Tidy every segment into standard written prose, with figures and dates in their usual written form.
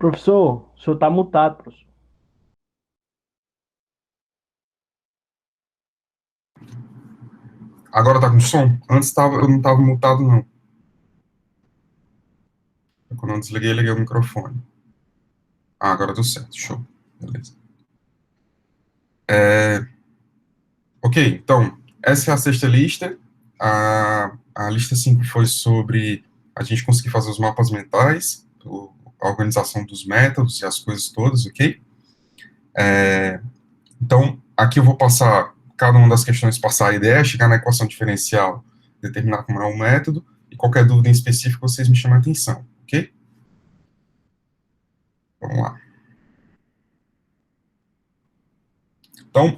Professor, o senhor está mutado, professor. Agora tá com som? Antes eu não tava mutado, não. Quando eu desliguei, liguei o microfone. Ah, agora deu certo. Show. Beleza. Ok, então, essa é a sexta lista. A lista 5 foi sobre a gente conseguir fazer os mapas mentais, a organização dos métodos e as coisas todas, ok? Então, aqui eu vou passar cada uma das questões, passar a ideia, chegar na equação diferencial, determinar como é o método, e qualquer dúvida em específico vocês me chamam a atenção, ok? Vamos lá. Então,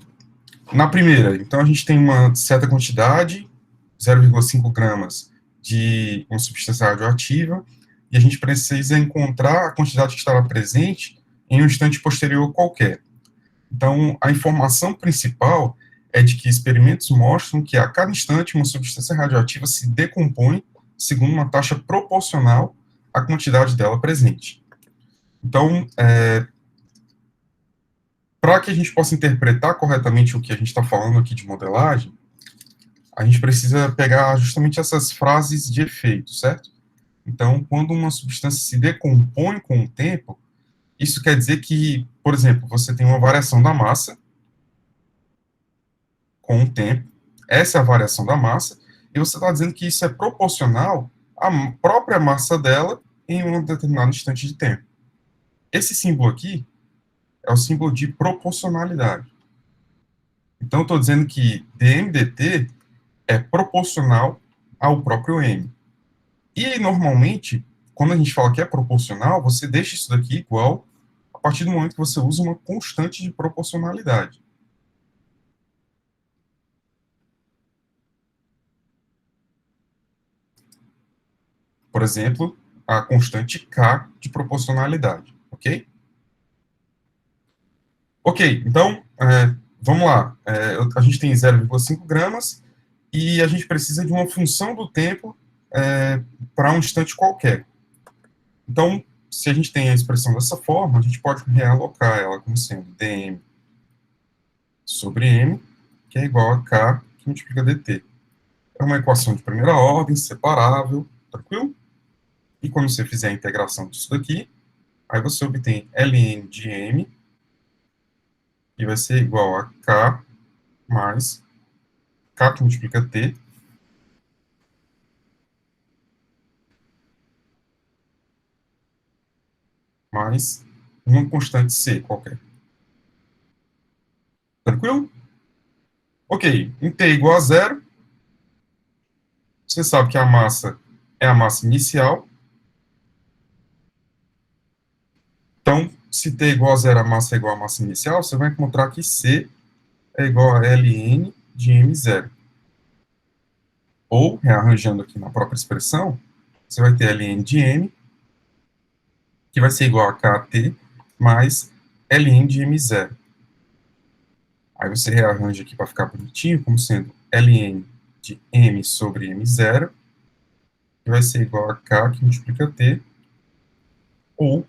na primeira, então a gente tem uma certa quantidade, 0,5 gramas de uma substância radioativa, e a gente precisa encontrar a quantidade que estará presente em um instante posterior qualquer. Então, a informação principal é de que experimentos mostram que a cada instante uma substância radioativa se decompõe segundo uma taxa proporcional à quantidade dela presente. Então, para que a gente possa interpretar corretamente o que a gente está falando aqui de modelagem, a gente precisa pegar justamente essas frases de efeito, certo? Então, quando uma substância se decompõe com o tempo, isso quer dizer que, por exemplo, você tem uma variação da massa com o tempo, essa é a variação da massa, e você está dizendo que isso é proporcional à própria massa dela em um determinado instante de tempo. Esse símbolo aqui é o símbolo de proporcionalidade. Então, eu estou dizendo que dm/dt é proporcional ao próprio m. E, normalmente, quando a gente fala que é proporcional, você deixa isso daqui igual a partir do momento que você usa uma constante de proporcionalidade. Por exemplo, a constante K de proporcionalidade, ok? Ok, então, vamos lá. A gente tem 0,5 gramas e a gente precisa de uma função do tempo para um instante qualquer. Então, se a gente tem a expressão dessa forma, a gente pode realocar ela como sendo dm sobre m, que é igual a k que multiplica dt. É uma equação de primeira ordem, separável, tranquilo? E quando você fizer a integração disso daqui, aí você obtém ln de m, que vai ser igual a k mais k que multiplica t, mais uma constante c qualquer. Tranquilo? Ok, em t igual a zero, você sabe que a massa é a massa inicial. Então, se t igual a zero, a massa é igual à massa inicial, você vai encontrar que c é igual a ln de m0. Ou, rearranjando aqui na própria expressão, você vai ter ln de m, que vai ser igual a kt, mais ln de m0. Aí você rearranja aqui para ficar bonitinho, como sendo ln de m sobre m0, que vai ser igual a k que multiplica t, ou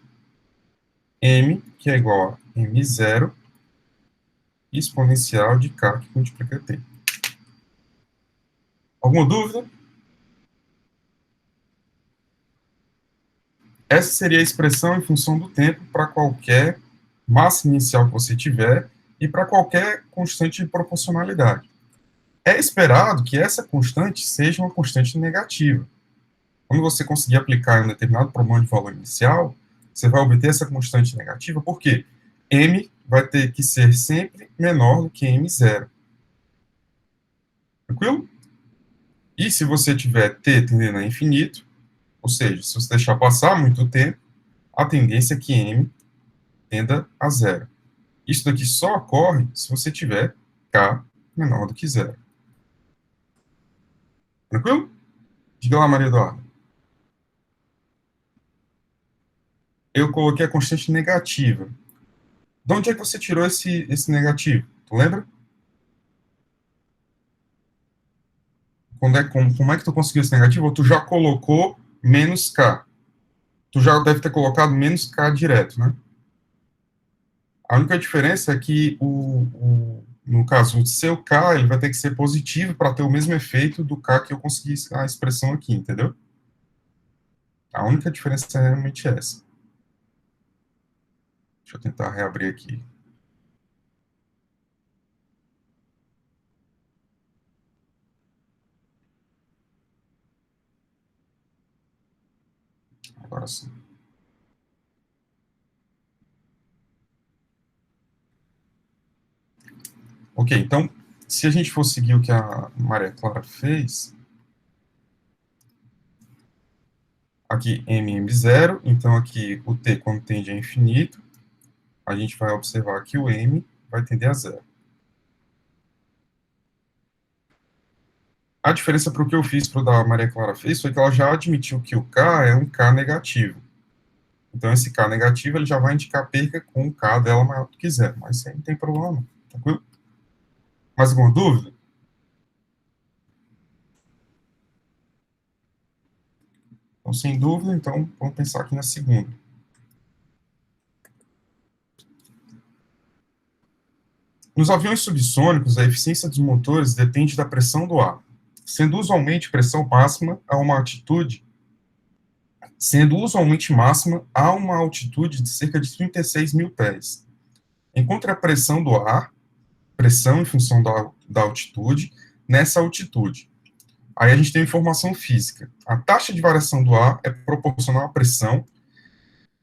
m, que é igual a m0, exponencial de k que multiplica t. Alguma dúvida? Essa seria a expressão em função do tempo para qualquer massa inicial que você tiver e para qualquer constante de proporcionalidade. É esperado que essa constante seja uma constante negativa. Quando você conseguir aplicar em um determinado problema de valor inicial, você vai obter essa constante negativa, porque m vai ter que ser sempre menor do que m0. Tranquilo? E se você tiver t tendendo a infinito, ou seja, se você deixar passar muito tempo, a tendência é que m tenda a zero. Isso daqui só ocorre se você tiver k menor do que zero. Tranquilo? Diga lá, Maria Eduarda. Eu coloquei a constante negativa. De onde é que você tirou esse negativo? Tu lembra? Como é que tu conseguiu esse negativo? Ou tu já colocou menos k? tu já deve ter colocado menos K direto, né? A única diferença é que, no caso, o seu K, ele vai ter que ser positivo para ter o mesmo efeito do K que eu consegui a expressão aqui, entendeu? A única diferença é realmente essa. Deixa eu tentar reabrir aqui. Agora sim. Ok, então, se a gente for seguir o que a Maria Clara fez, aqui m0, então aqui o t, quando tende a infinito, a gente vai observar que o m vai tender a zero. A diferença para o que eu fiz para o da Maria Clara fez foi que ela já admitiu que o K é um K negativo. Então, esse K negativo ele já vai indicar perca com o K dela maior do que zero, mas isso aí não tem problema, não. Tranquilo? Mais alguma dúvida? Então, sem dúvida, então, vamos pensar aqui na segunda. Nos aviões subsônicos, a eficiência dos motores depende da pressão do ar, sendo usualmente pressão máxima a uma altitude de cerca de 36 mil pés, enquanto a pressão do ar, pressão em função da altitude, nessa altitude. Aí a gente tem informação física. A taxa de variação do ar é proporcional à pressão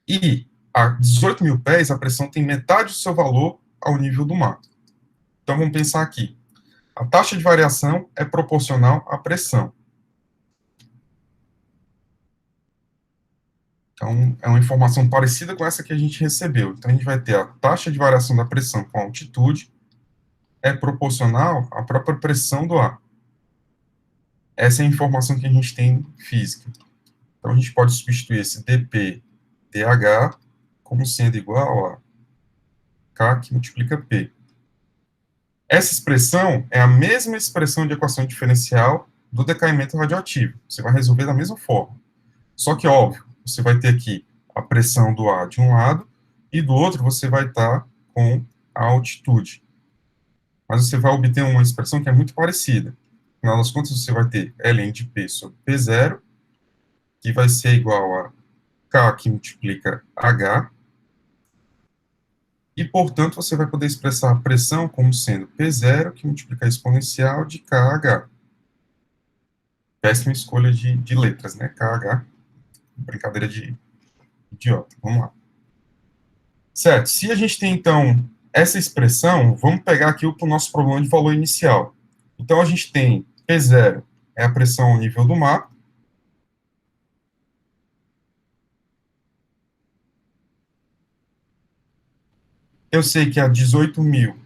e a 18 mil pés, a pressão tem metade do seu valor ao nível do mar. Então vamos pensar aqui. A taxa de variação é proporcional à pressão. Então, é uma informação parecida com essa que a gente recebeu. Então, a gente vai ter a taxa de variação da pressão com a altitude é proporcional à própria pressão do ar. Essa é a informação que a gente tem física. Então, a gente pode substituir esse dp dH como sendo igual a K que multiplica P. Essa expressão é a mesma expressão de equação diferencial do decaimento radioativo. Você vai resolver da mesma forma. Só que, óbvio, você vai ter aqui a pressão do ar de um lado e do outro você vai estar com a altitude. Mas você vai obter uma expressão que é muito parecida. No final das contas, você vai ter ln de P sobre P0, que vai ser igual a K que multiplica H, e, portanto, você vai poder expressar a pressão como sendo P0 que multiplica a exponencial de KH. Péssima escolha de letras, né? KH, brincadeira de idiota. Vamos lá. Certo, se a gente tem, então, essa expressão, vamos pegar aqui o nosso problema de valor inicial. Então, a gente tem P0 é a pressão ao nível do mar. Eu sei que a 18 mil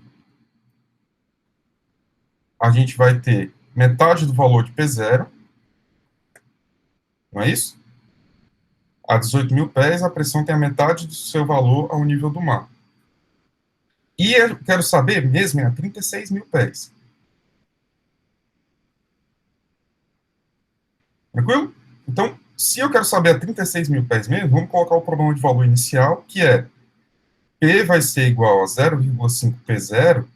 a gente vai ter metade do valor de P0, não é isso? A 18 mil pés, a pressão tem a metade do seu valor ao nível do mar. E eu quero saber mesmo é a 36 mil pés. Tranquilo? Então, se eu quero saber a 36 mil pés mesmo, vamos colocar o problema de valor inicial, que é P vai ser igual a 0,5 P0,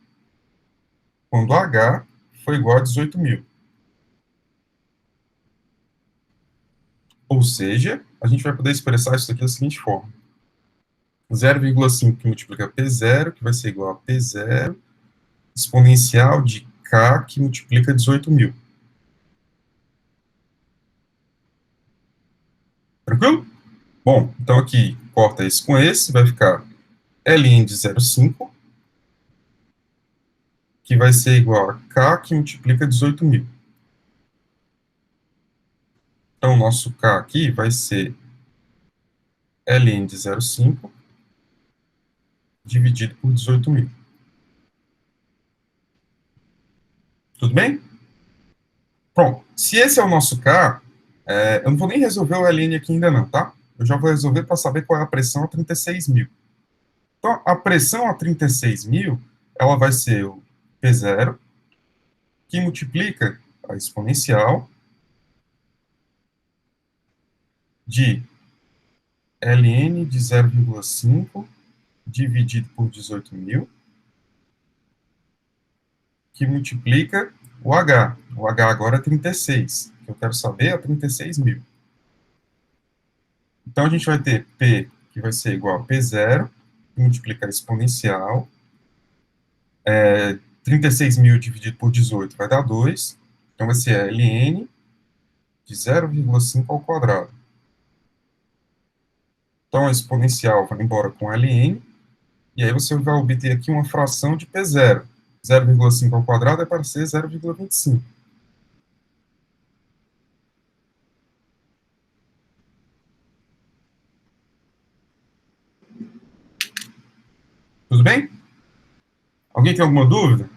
quando H for igual a 18 mil. Ou seja, a gente vai poder expressar isso aqui da seguinte forma. 0,5 que multiplica P0, que vai ser igual a P0, exponencial de K, que multiplica 18 mil. Tranquilo? Bom, então aqui, corta esse com esse, vai ficar Ln de 0,5, que vai ser igual a K, que multiplica 18 mil. Então, o nosso K aqui vai ser Ln de 0,5 dividido por 18 mil. Tudo bem? Pronto. Se esse é o nosso K, eu não vou nem resolver o Ln aqui ainda não, tá? Eu já vou resolver para saber qual é a pressão a 36 mil. Então, a pressão a 36 mil, ela vai ser o P0, que multiplica a exponencial de ln de 0,5 dividido por 18.000, que multiplica o H. O H agora é 36. O que eu quero saber é 36.000. Então, a gente vai ter P, que vai ser igual a P0, multiplicar exponencial. 36.000 dividido por 18 vai dar 2. Então, vai ser ln de 0,5 ao quadrado. Então, a exponencial vai embora com ln, e aí você vai obter aqui uma fração de P0. 0,5 ao quadrado é para ser 0,25. Tudo bem? Alguém tem alguma dúvida?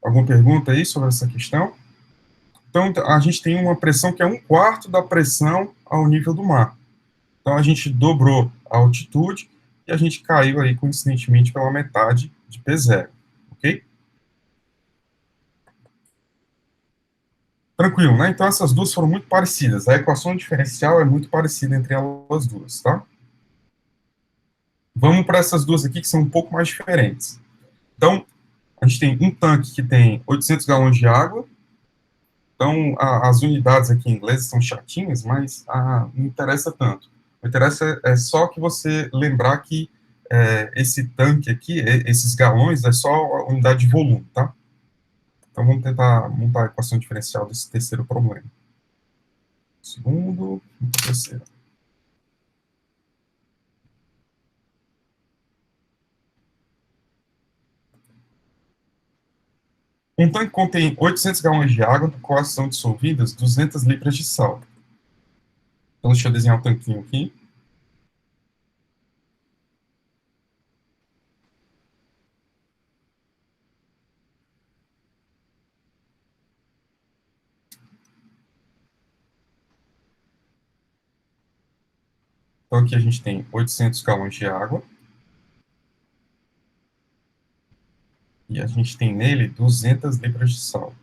Alguma pergunta aí sobre essa questão? Então, a gente tem uma pressão que é 1/4 da pressão ao nível do mar. Então, a gente dobrou a altitude e a gente caiu aí, coincidentemente, pela metade de P0, ok? Tranquilo, né? Então, essas duas foram muito parecidas. A equação diferencial é muito parecida entre elas duas, tá? Vamos para essas duas aqui que são um pouco mais diferentes. Então, a gente tem um tanque que tem 800 galões de água. Então, as unidades aqui em inglês são chatinhas, mas não interessa tanto. O que interessa é só que você lembrar que esse tanque aqui, esses galões, é só a unidade de volume, tá? Então, vamos tentar montar a equação diferencial desse terceiro problema. Segundo e terceiro. Um tanque contém 800 galões de água, no qual são dissolvidas 200 libras de sal. Então, deixa eu desenhar o tanquinho aqui. Então, aqui a gente tem 800 galões de água. E a gente tem nele 200 libras de sal.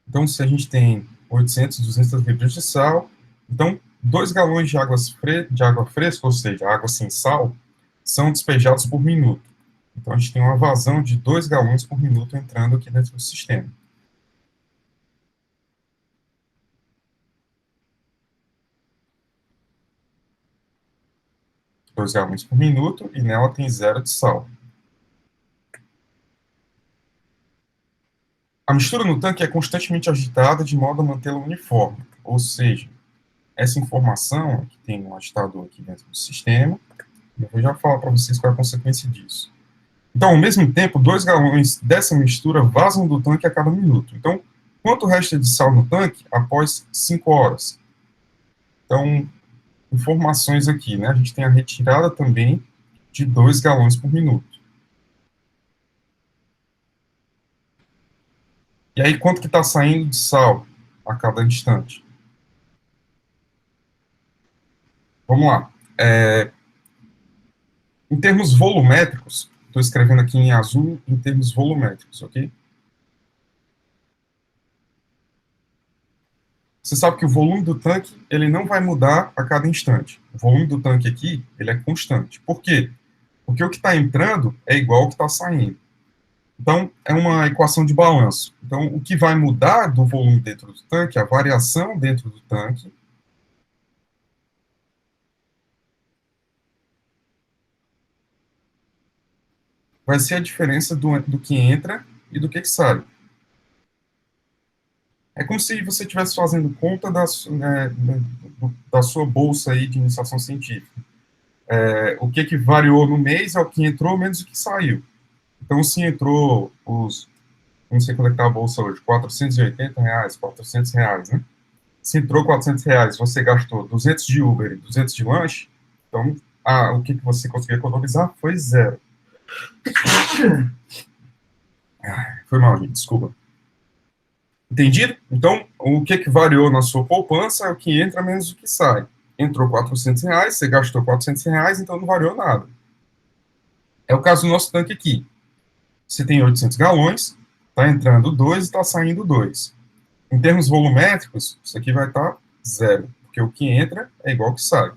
Então, se a gente tem 800, 200 libras de sal, então 2 galões de água fresca, ou seja, água sem sal, são despejados por minuto. Então, a gente tem uma vazão de 2 galões por minuto entrando aqui dentro do sistema. Dois galões por minuto, e nela tem zero de sal. A mistura no tanque é constantemente agitada de modo a mantê-la uniforme, ou seja, essa informação que tem um agitador aqui dentro do sistema, eu vou já falar para vocês qual é a consequência disso. Então, ao mesmo tempo, 2 galões dessa mistura vazam do tanque a cada minuto. Então, quanto resta de sal no tanque após 5 horas? Então, informações aqui, né? A gente tem a retirada também de 2 galões por minuto. E aí, quanto que está saindo de sal a cada instante? Vamos lá. Em termos volumétricos, estou escrevendo aqui em azul, em termos volumétricos, ok? Você sabe que o volume do tanque, ele não vai mudar a cada instante. O volume do tanque aqui, ele é constante. Por quê? Porque o que está entrando é igual ao que está saindo. Então, é uma equação de balanço. Então, o que vai mudar do volume dentro do tanque, a variação dentro do tanque, vai ser a diferença do que entra e do que sai. É como se você estivesse fazendo conta da sua bolsa aí de iniciação científica. O que variou no mês é o que entrou menos o que saiu. Então, se entrou não sei quanto é que está a bolsa hoje, R$ 480, R$ 400, né? Se entrou R$ 400, você gastou 200 de Uber e 200 de lanche, então o que você conseguiu economizar foi zero. Foi mal, gente, desculpa. Entendido? Então, o que variou na sua poupança é o que entra menos o que sai. entrou R$ 400, você gastou R$ 400, então não variou nada. É o caso do nosso tanque aqui. Você tem 800 galões, está entrando 2 e está saindo 2. Em termos volumétricos, isso aqui vai estar zero, porque o que entra é igual ao que sai.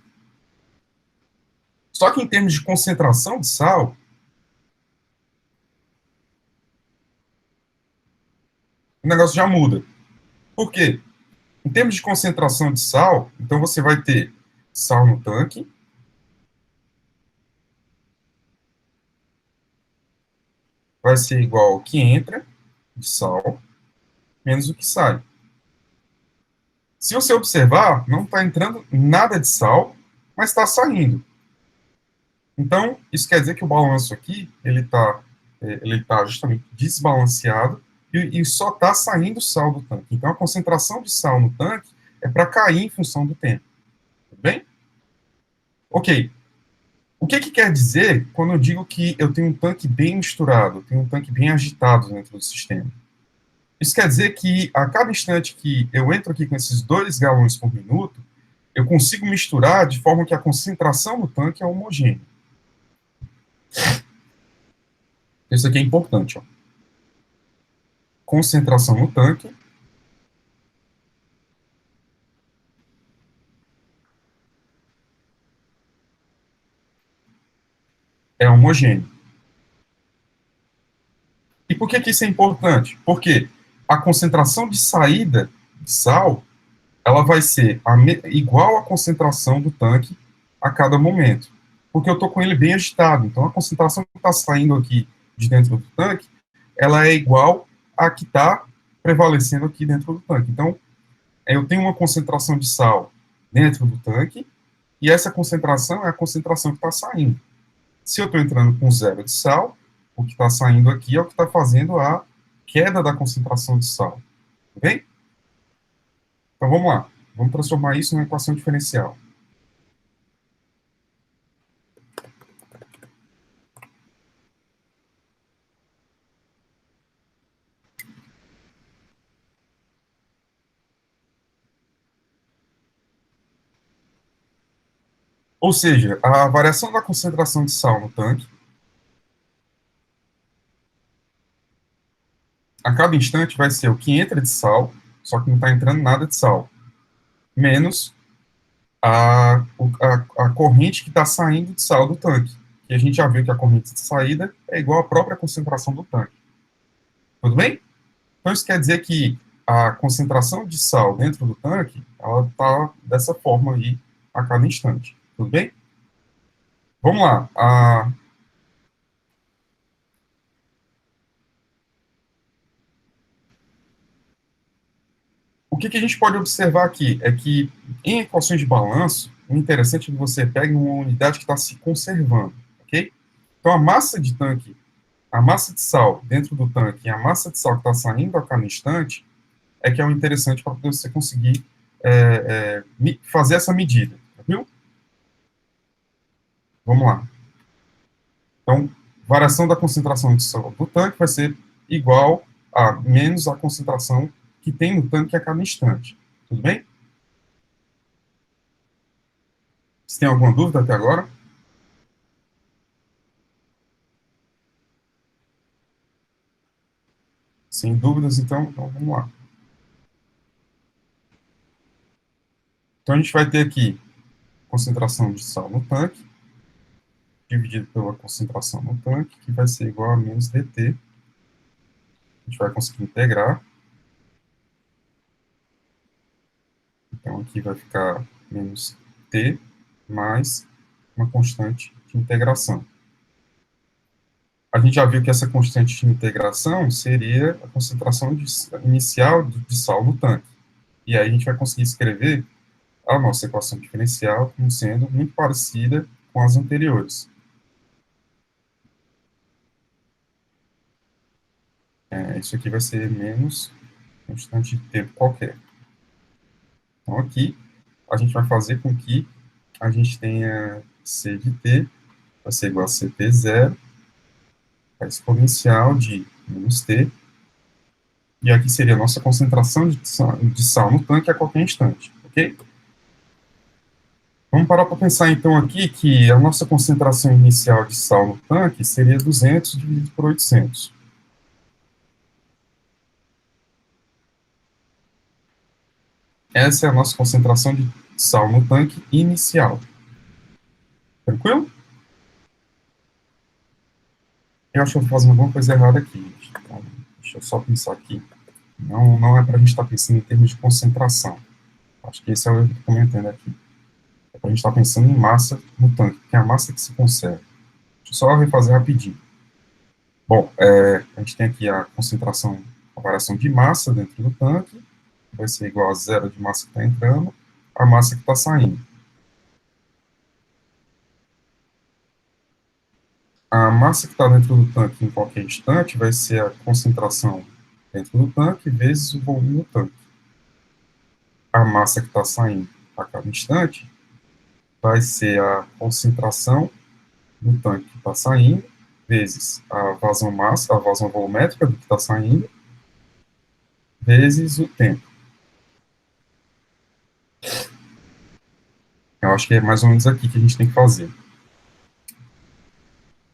Só que em termos de concentração de sal, o negócio já muda. Por quê? Em termos de concentração de sal, então você vai ter sal no tanque, vai ser igual ao que entra de sal, menos o que sai. Se você observar, não está entrando nada de sal, mas está saindo. Então, isso quer dizer que o balanço aqui, ele tá justamente desbalanceado e só está saindo sal do tanque. Então, a concentração de sal no tanque é para cair em função do tempo. Tudo bem? Ok. O que quer dizer quando eu digo que eu tenho um tanque bem misturado, tenho um tanque bem agitado dentro do sistema? Isso quer dizer que a cada instante que eu entro aqui com esses 2 galões por minuto, eu consigo misturar de forma que a concentração no tanque é homogênea. Isso aqui é importante. Ó. Concentração no tanque é homogêneo. E por que isso é importante? Porque a concentração de saída de sal, ela vai ser igual à concentração do tanque a cada momento. Porque eu estou com ele bem agitado. Então, a concentração que está saindo aqui de dentro do tanque, ela é igual à que está prevalecendo aqui dentro do tanque. Então, eu tenho uma concentração de sal dentro do tanque, e essa concentração é a concentração que está saindo. Se eu estou entrando com zero de sal, o que está saindo aqui é o que está fazendo a queda da concentração de sal. Tudo bem? Então vamos lá. Vamos transformar isso numa equação diferencial. Ou seja, a variação da concentração de sal no tanque, a cada instante vai ser o que entra de sal, só que não está entrando nada de sal, menos a corrente que está saindo de sal do tanque. E a gente já viu que a corrente de saída é igual à própria concentração do tanque. Tudo bem? Então isso quer dizer que a concentração de sal dentro do tanque, ela está dessa forma aí a cada instante. Tudo bem? Vamos lá. O que a gente pode observar aqui é que em equações de balanço, o interessante é que você pegue uma unidade que está se conservando, ok? Então a massa de tanque, a massa de sal dentro do tanque e a massa de sal que está saindo a cada instante é que é o interessante para você conseguir fazer essa medida, viu? Vamos lá. Então, variação da concentração de sal do tanque vai ser igual a menos a concentração que tem no tanque a cada instante. Tudo bem? Você tem alguma dúvida até agora? Sem dúvidas, então vamos lá. Então, a gente vai ter aqui concentração de sal no tanque, dividido pela concentração no tanque, que vai ser igual a menos dt. A gente vai conseguir integrar. Então, aqui vai ficar menos t mais uma constante de integração. A gente já viu que essa constante de integração seria a concentração inicial de sal no tanque. E aí a gente vai conseguir escrever a nossa equação diferencial como sendo muito parecida com as anteriores. Isso aqui vai ser menos constante de tempo qualquer. Então, aqui, a gente vai fazer com que a gente tenha C de t, vai ser igual a Cp0, a exponencial de menos t, e aqui seria a nossa concentração de sal no tanque a qualquer instante, ok? Vamos parar para pensar, então, aqui que a nossa concentração inicial de sal no tanque seria 200 dividido por 800. Essa é a nossa concentração de sal no tanque inicial. Tranquilo? Eu acho que eu vou fazer alguma coisa errada aqui. Então, deixa eu só pensar aqui. Não é para a gente estar pensando em termos de concentração. Acho que esse é o erro que eu estou comentando aqui. É para a gente estar pensando em massa no tanque, que é a massa que se conserva. Deixa eu só refazer rapidinho. Bom, a gente tem aqui a concentração, a variação de massa dentro do tanque, vai ser igual a zero de massa que está entrando, a massa que está saindo. A massa que está dentro do tanque em qualquer instante vai ser a concentração dentro do tanque vezes o volume do tanque. A massa que está saindo a cada instante vai ser a concentração no tanque que está saindo, vezes a vazão massa, a vazão volumétrica do que está saindo, vezes o tempo. Eu acho que é mais ou menos aqui que a gente tem que fazer.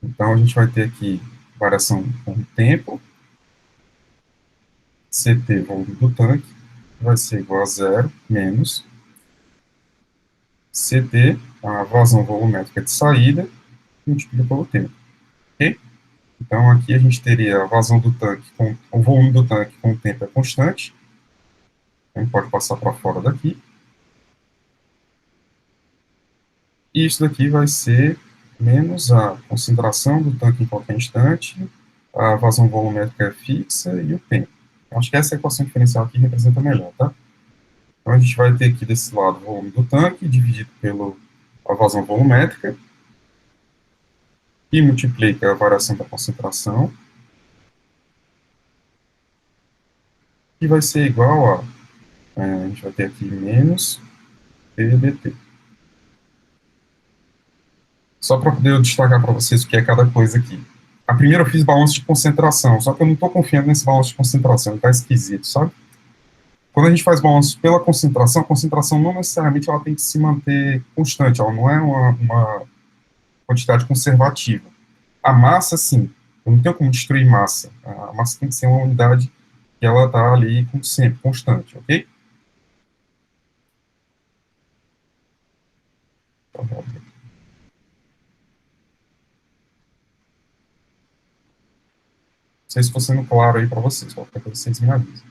Então, a gente vai ter aqui variação com o tempo, CT, volume do tanque, vai ser igual a zero, menos CT, a vazão volumétrica de saída, multiplica pelo tempo, ok? Então, aqui a gente teria a vazão do tanque, com o volume do tanque com o tempo é constante, a gente pode passar para fora daqui. E isso daqui vai ser menos a concentração do tanque em qualquer instante, a vazão volumétrica é fixa e o tempo. Acho que essa equação diferencial aqui representa melhor, tá? Então, a gente vai ter aqui desse lado o volume do tanque, dividido pela vazão volumétrica, que multiplica a variação da concentração, que vai ser igual a gente vai ter aqui menos PDT. Só para poder eu destacar para vocês o que é cada coisa aqui. A primeira eu fiz balanço de concentração, só que eu não estou confiando nesse balanço de concentração, ele está esquisito, sabe? Quando a gente faz balanço pela concentração, a concentração não necessariamente ela tem que se manter constante, ela não é uma quantidade conservativa. A massa, sim, eu não tenho como destruir massa. A massa tem que ser uma unidade que ela está ali sempre, constante, ok? Não sei se estou sendo claro aí para vocês, qualquer coisa vocês me avisam.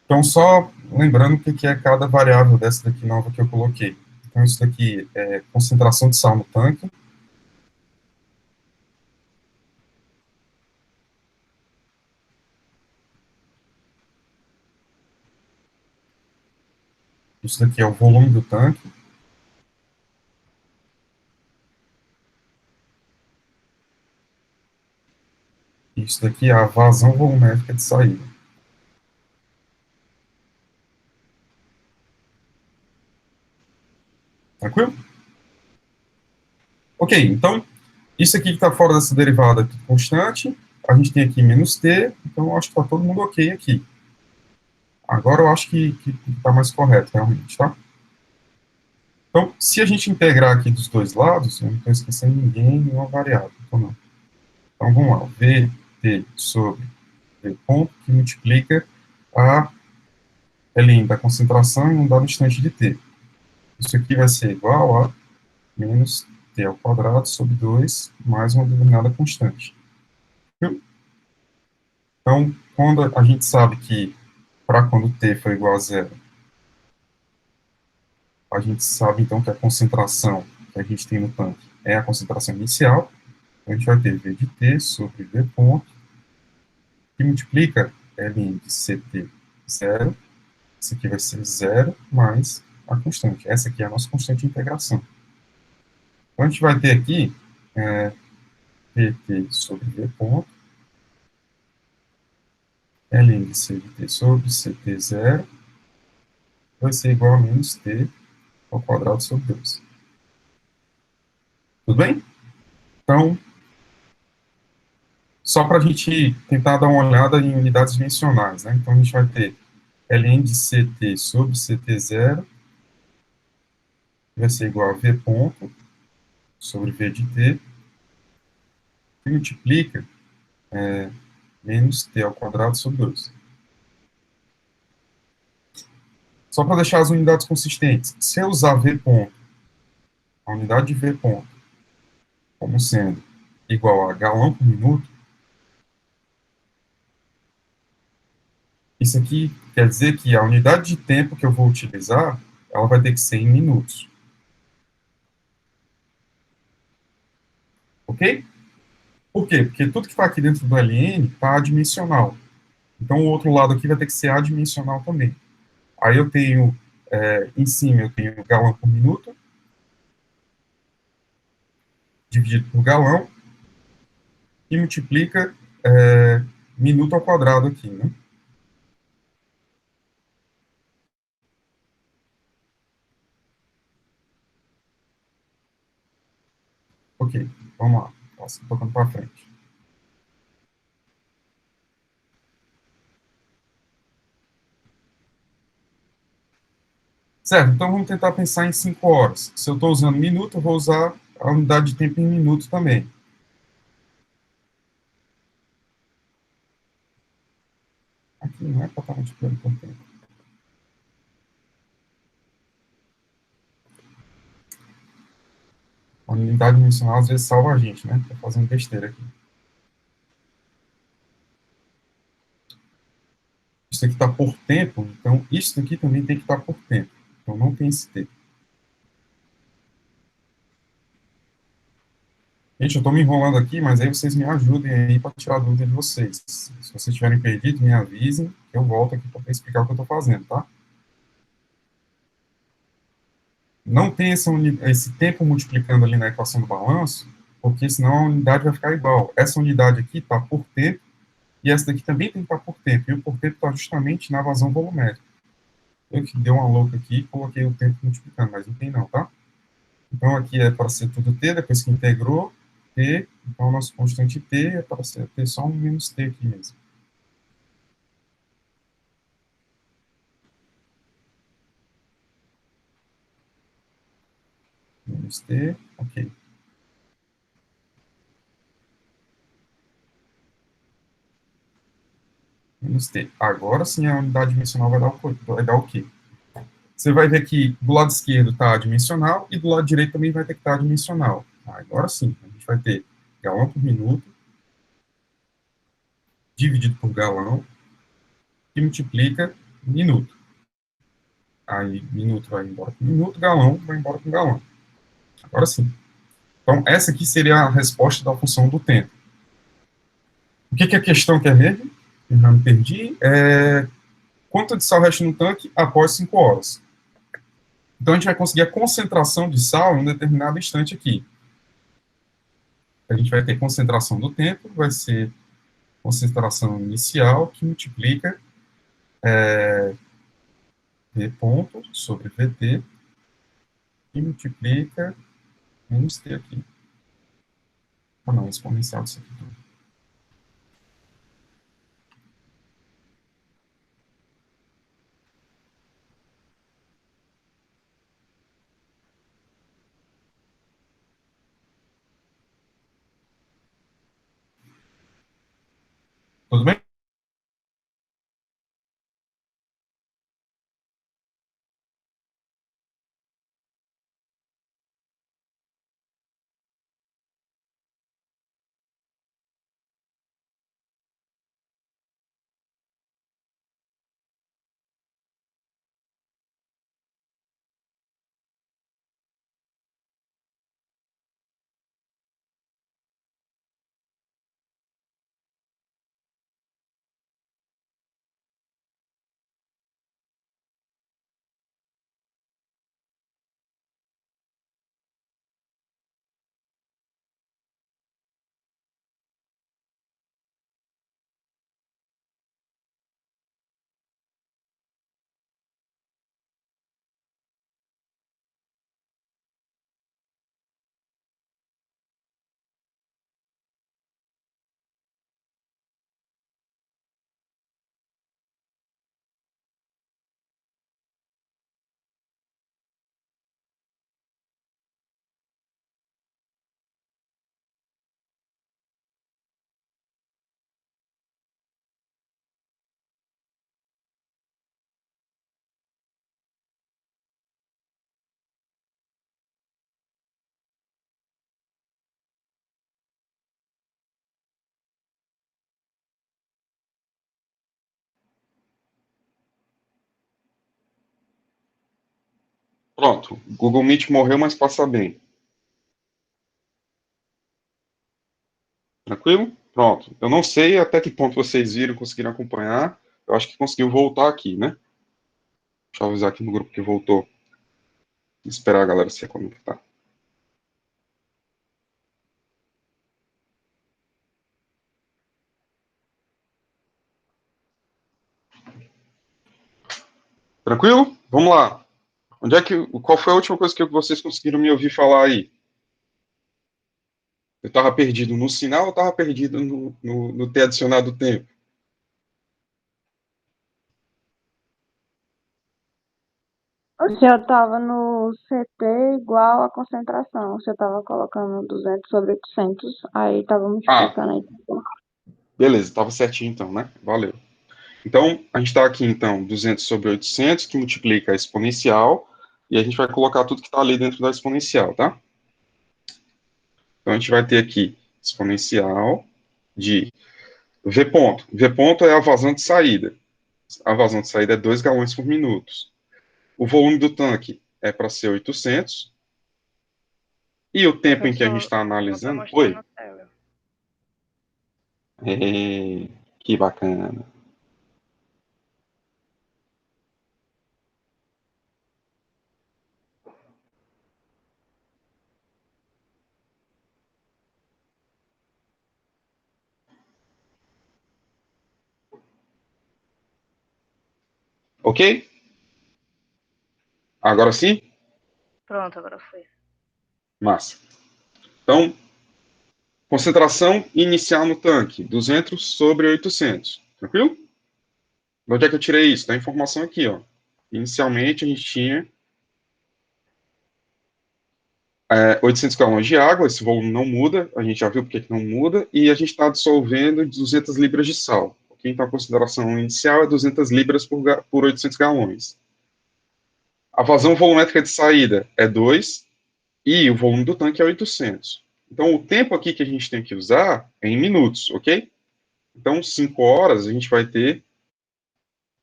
Então, só lembrando o que é cada variável dessa daqui nova que eu coloquei. Então, isso daqui é concentração de sal no tanque. Isso daqui é o volume do tanque. Isso daqui é a vazão volumétrica de saída. Tranquilo? Ok, então, isso aqui que está fora dessa derivada aqui, constante, a gente tem aqui menos t, então eu acho que está todo mundo ok aqui. Agora eu acho que está mais correto, realmente, tá? Então, se a gente integrar aqui dos dois lados, eu não estou esquecendo ninguém, nenhuma variável, então não. Então, vamos lá, VT sobre V ponto, que multiplica a Ln da concentração em um dado instante de t. Isso aqui vai ser igual a menos t ao quadrado sobre 2 mais uma determinada constante. Então, quando a gente sabe que, para quando t for igual a zero, a gente sabe, então, que a concentração que a gente tem no tanque é a concentração inicial. Então, a gente vai ter V de t sobre V ponto, que multiplica Ln de Ct zero. Isso aqui vai ser zero mais a constante. Essa aqui é a nossa constante de integração. Então, a gente vai ter aqui Pt sobre V ponto, Ln de Ct sobre Ct zero, vai ser igual a menos t ao quadrado sobre 2. Tudo bem? Então, só para a gente tentar dar uma olhada em unidades dimensionais, né? Então, a gente vai ter Ln de Ct sobre Ct zero vai ser igual a V ponto sobre V de T, que multiplica menos T ao quadrado sobre 2. Só para deixar as unidades consistentes, se eu usar V ponto, a unidade de V ponto, como sendo igual a galão por minuto, isso aqui quer dizer que a unidade de tempo que eu vou utilizar, ela vai ter que ser em minutos. Ok? Por quê? Porque tudo que está aqui dentro do ln está adimensional. Então, o outro lado aqui vai ter que ser adimensional também. Aí eu tenho, em cima, eu tenho galão por minuto, dividido por galão, e multiplica minuto ao quadrado aqui, né? Ok, vamos lá. Posso tocando para frente. Certo, então vamos tentar pensar em 5 horas. Se eu estou usando minuto, eu vou usar a unidade de tempo em minuto também. Aqui não é para estar multiplicando por tempo. A unidade dimensional às vezes salva a gente, né? Estou fazendo besteira aqui. Isso aqui está por tempo, então isso aqui também tem que estar por tempo. Então não tem esse tempo. Gente, eu estou me enrolando aqui, mas aí vocês me ajudem aí para tirar a dúvida de vocês. Se vocês tiverem perdido, me avisem, eu volto aqui para explicar o que eu estou fazendo, tá? Não tem esse tempo multiplicando ali na equação do balanço, porque senão a unidade vai ficar igual. Essa unidade aqui está por tempo, e essa daqui também tem que estar por tempo, e o por tempo está justamente na vazão volumétrica. Eu que dei uma louca aqui e coloquei o tempo multiplicando, mas não tem não, tá? Então aqui é para ser tudo t, depois que integrou, t, então o nosso constante t é para ter só um menos t aqui mesmo. Menos t, ok. Menos t. Agora sim a unidade dimensional vai dar o quê? Você vai ver que do lado esquerdo está dimensional e do lado direito também vai ter que estar dimensional. Agora sim, a gente vai ter galão por minuto dividido por galão que multiplica minuto. Aí minuto vai embora com minuto, galão vai embora com galão. Agora sim. Então essa aqui seria a resposta da função do tempo. O que a questão quer mesmo? Eu já me perdi. Quanto de sal resta no tanque após 5 horas? Então a gente vai conseguir a concentração de sal em um determinado instante aqui. A gente vai ter concentração do tempo, vai ser concentração inicial que multiplica V ponto sobre VT e multiplica menos T aqui. Ah, não, exponencial disso aqui. Tudo bem? Pronto. Google Meet morreu, mas passa bem. Tranquilo? Pronto. Eu não sei até que ponto vocês viram, conseguiram acompanhar. Eu acho que conseguiu voltar aqui, né? Deixa eu avisar aqui no grupo que voltou. Esperar a galera se conectar. Tranquilo? Vamos lá. Qual foi a última coisa que vocês conseguiram me ouvir falar aí? Eu estava perdido no sinal ou estava perdido no ter adicionado tempo? O senhor estava no CT igual a concentração. O senhor estava colocando 200 sobre 800, aí estava Ah, multiplicando aí. beleza, estava certinho então, né? Valeu. Então, a gente está aqui, então, 200 sobre 800, que multiplica a exponencial, e a gente vai colocar tudo que está ali dentro da exponencial, tá? Então, a gente vai ter aqui exponencial de V ponto. V ponto é a vazão de saída. A vazão de saída é 2 galões por minuto. O volume do tanque é para ser 800. E o tempo em que a gente Professor, está não está analisando... mostrando Oi? a tela. Que bacana. Ok? Agora sim? Pronto, agora foi. Massa. Então, concentração inicial no tanque, 200 sobre 800. Tranquilo? De onde é que eu tirei isso? Da informação aqui, ó. Inicialmente, a gente tinha 800 galões de água, esse volume não muda, a gente já viu porque que não muda, e a gente está dissolvendo 200 libras de sal. Okay? Então, a consideração inicial é 200 libras por 800 galões. A vazão volumétrica de saída é 2, e o volume do tanque é 800. Então, o tempo aqui que a gente tem que usar é em minutos, ok? Então, 5 horas, a gente vai ter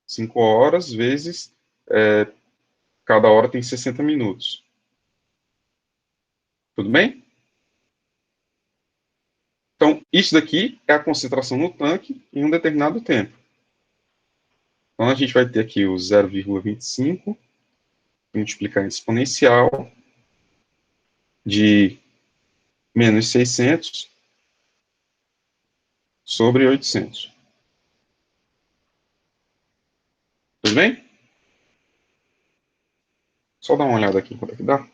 5 horas vezes, cada hora tem 60 minutos. Tudo bem? Então, isso daqui é a concentração no tanque em um determinado tempo. Então, a gente vai ter aqui o 0,25, multiplicar em exponencial de menos 600 sobre 800. Tudo bem? Só dar uma olhada aqui quanto é que dá.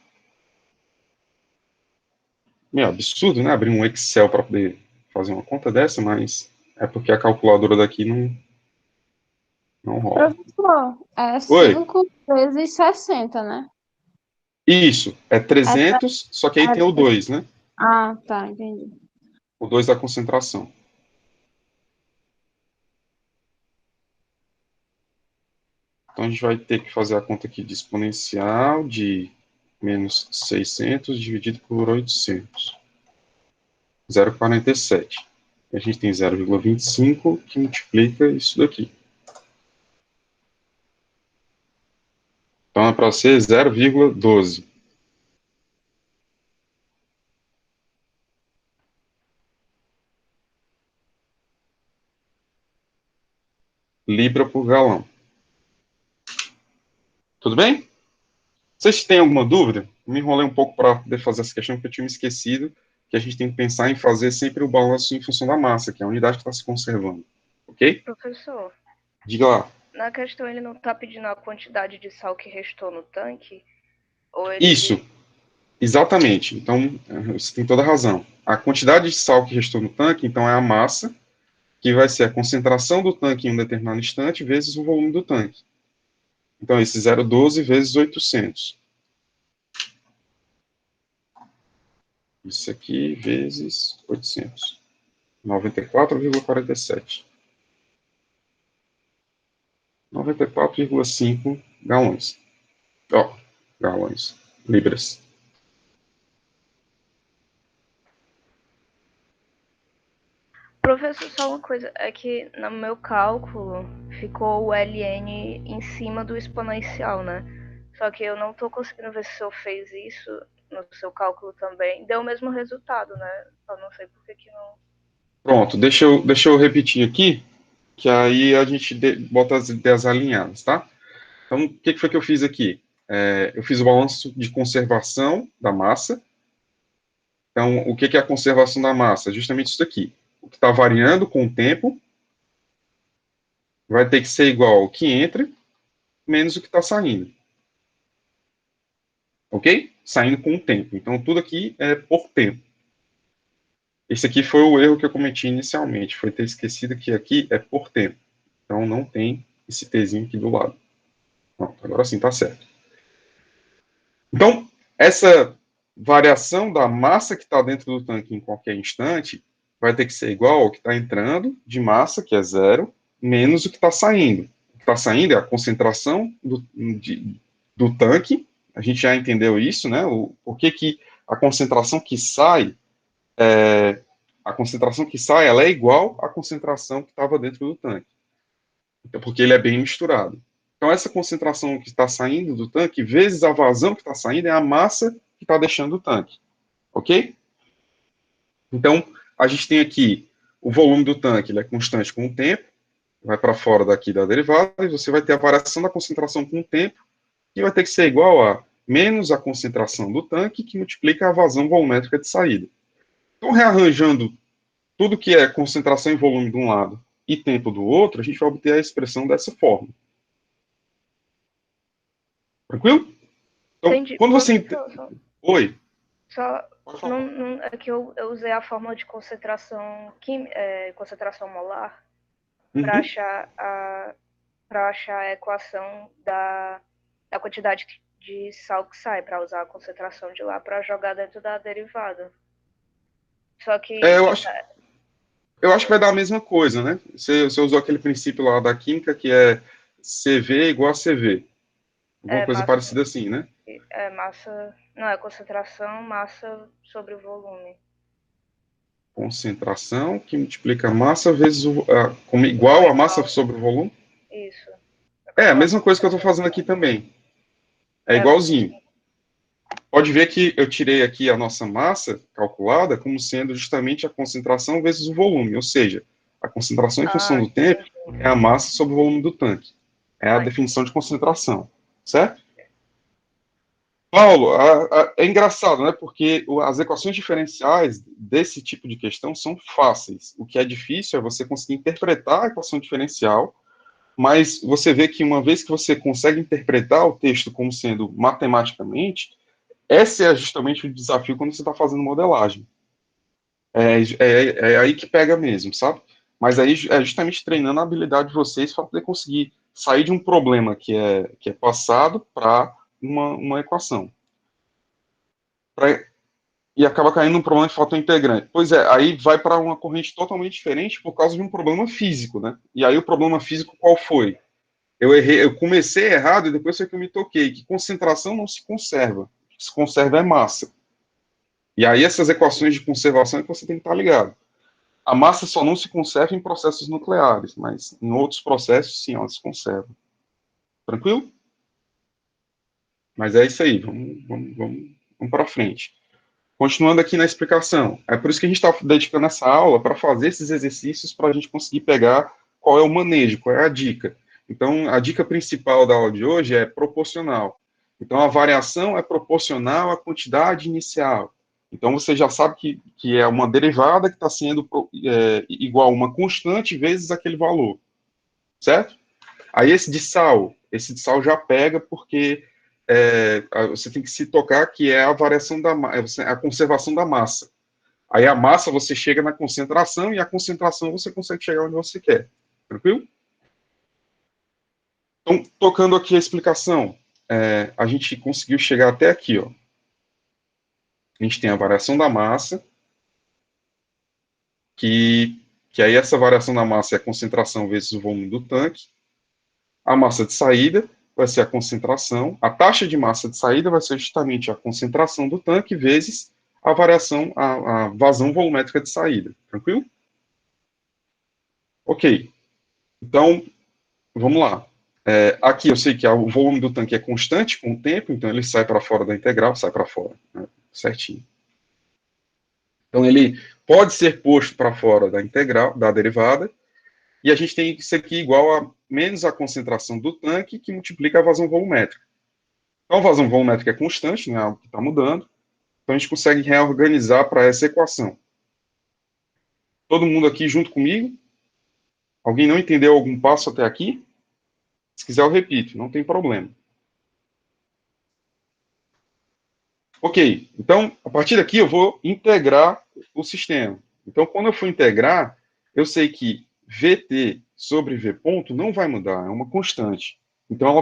Meu, absurdo, né? Abrir um Excel para poder fazer uma conta dessa, mas é porque a calculadora daqui não rola. Professor, é Oi, 5 vezes 60, né? isso, é É, 300, só que aí tem o 2, né? ah, tá, entendi. O 2 da concentração. Então, a gente vai ter que fazer a conta aqui de exponencial de menos 600 dividido por 800. 0,47. A gente tem 0,25 que multiplica isso daqui. Então, é para ser 0,12. Libra por galão. Tudo bem? Vocês têm alguma dúvida? Eu me enrolei um pouco para poder fazer essa questão, porque eu tinha me esquecido que a gente tem que pensar em fazer sempre o balanço em função da massa, que é a unidade que está se conservando. Ok? Professor, Diga lá. na questão ele não está pedindo a quantidade de sal que restou no tanque? Ou Isso, exatamente. Então, você tem toda a razão. A quantidade de sal que restou no tanque, então, é a massa, que vai ser a concentração do tanque em um determinado instante, vezes o volume do tanque. Então, esse 0,12 vezes 800. Isso aqui vezes 800. 94,47. 94,5 galões. Ó, galões. Libras. Professor, só uma coisa, é que no meu cálculo ficou o ln em cima do exponencial, né? Só que eu não estou conseguindo ver se o senhor fez isso no seu cálculo também. Deu o mesmo resultado, né? Eu não sei por que não. Pronto, deixa eu repetir aqui, que aí a gente bota as ideias alinhadas, tá? Então, o que foi que eu fiz aqui? Eu fiz o balanço de conservação da massa. Então, o que é a conservação da massa? Justamente isso aqui. O que está variando com o tempo vai ter que ser igual ao que entra, menos o que está saindo. Ok? Saindo com o tempo. Então, tudo aqui é por tempo. Esse aqui foi o erro que eu cometi inicialmente, foi ter esquecido que aqui é por tempo. Então, não tem esse Tzinho aqui do lado. Pronto, agora sim está certo. Então, essa variação da massa que está dentro do tanque em qualquer instante vai ter que ser igual ao que está entrando de massa, que é zero, menos o que está saindo. O que está saindo é a concentração do tanque. A gente já entendeu isso, né? Por que a concentração que sai ela é igual à concentração que estava dentro do tanque. Então, porque ele é bem misturado. Então, essa concentração que está saindo do tanque, vezes a vazão que está saindo, é a massa que está deixando o tanque. Ok? Então, a gente tem aqui o volume do tanque, ele é constante com o tempo, vai para fora daqui da derivada, e você vai ter a variação da concentração com o tempo, que vai ter que ser igual a menos a concentração do tanque, que multiplica a vazão volumétrica de saída. Então, rearranjando tudo que é concentração e volume de um lado e tempo do outro, a gente vai obter a expressão dessa forma. Tranquilo? Então, Entendi. quando você... Professor, Oi? só Pode falar. é que eu usei a fórmula de concentração molar para Uhum. achar a equação da quantidade de sal que sai, para usar a concentração de lá para jogar dentro da derivada. Só que Eu acho que vai dar a mesma coisa, né? Você usou aquele princípio lá da química, que é CV igual a CV. Alguma é coisa massa, parecida assim, né? não, é concentração, massa sobre o volume. Concentração que multiplica a massa vezes como igual a massa sobre o volume. Isso. É a mesma coisa que eu estou fazendo aqui também. É igualzinho. Pode ver que eu tirei aqui a nossa massa calculada como sendo justamente a concentração vezes o volume, ou seja, a concentração em função do tempo é a massa sobre o volume do tanque. É a definição de concentração, certo? Paulo, é engraçado, né? Porque as equações diferenciais desse tipo de questão são fáceis. O que é difícil é você conseguir interpretar a equação diferencial, mas você vê que uma vez que você consegue interpretar o texto como sendo matematicamente, esse é justamente o desafio quando você está fazendo modelagem. É aí que pega mesmo, sabe? Mas aí é justamente treinando a habilidade de vocês para poder conseguir sair de um problema que é passado para uma equação. E acaba caindo num problema de fator integrante. Pois é, aí vai para uma corrente totalmente diferente por causa de um problema físico, né? E aí o problema físico qual foi? Eu errei, eu comecei errado e depois foi que eu me toquei, que concentração não se conserva. O que se conserva é massa. E aí essas equações de conservação é que você tem que estar ligado. A massa só não se conserva em processos nucleares, mas em outros processos, sim, ela se conserva. Tranquilo? Mas é isso aí, vamos para frente. Continuando aqui na explicação, é por isso que a gente está dedicando essa aula para fazer esses exercícios para a gente conseguir pegar qual é o manejo, qual é a dica. Então, a dica principal da aula de hoje é proporcional. Então, a variação é proporcional à quantidade inicial. Então, você já sabe que é uma derivada que está sendo igual a uma constante vezes aquele valor, certo? Aí esse de sal já pega porque você tem que se tocar que é a variação a conservação da massa. Aí a massa você chega na concentração e a concentração você consegue chegar onde você quer. Tranquilo? Então, tocando aqui a explicação, a gente conseguiu chegar até aqui, ó. A gente tem a variação da massa, que aí essa variação da massa é a concentração vezes o volume do tanque. A massa de saída vai ser a concentração, a taxa de massa de saída vai ser justamente a concentração do tanque vezes a variação, a vazão volumétrica de saída. Tranquilo? Ok. Então, vamos lá. Aqui eu sei que o volume do tanque é constante com o tempo, então ele sai para fora da integral, sai para fora, né, certinho. Então ele pode ser posto para fora da integral, da derivada, e a gente tem isso aqui igual a menos a concentração do tanque, que multiplica a vazão volumétrica. Então a vazão volumétrica é constante, não é algo que está mudando, então a gente consegue reorganizar para essa equação. Todo mundo aqui junto comigo? Alguém não entendeu algum passo até aqui? Se quiser eu repito, não tem problema. Ok, então, a partir daqui eu vou integrar o sistema. Então, quando eu for integrar, eu sei que VT sobre V ponto não vai mudar, é uma constante. Então,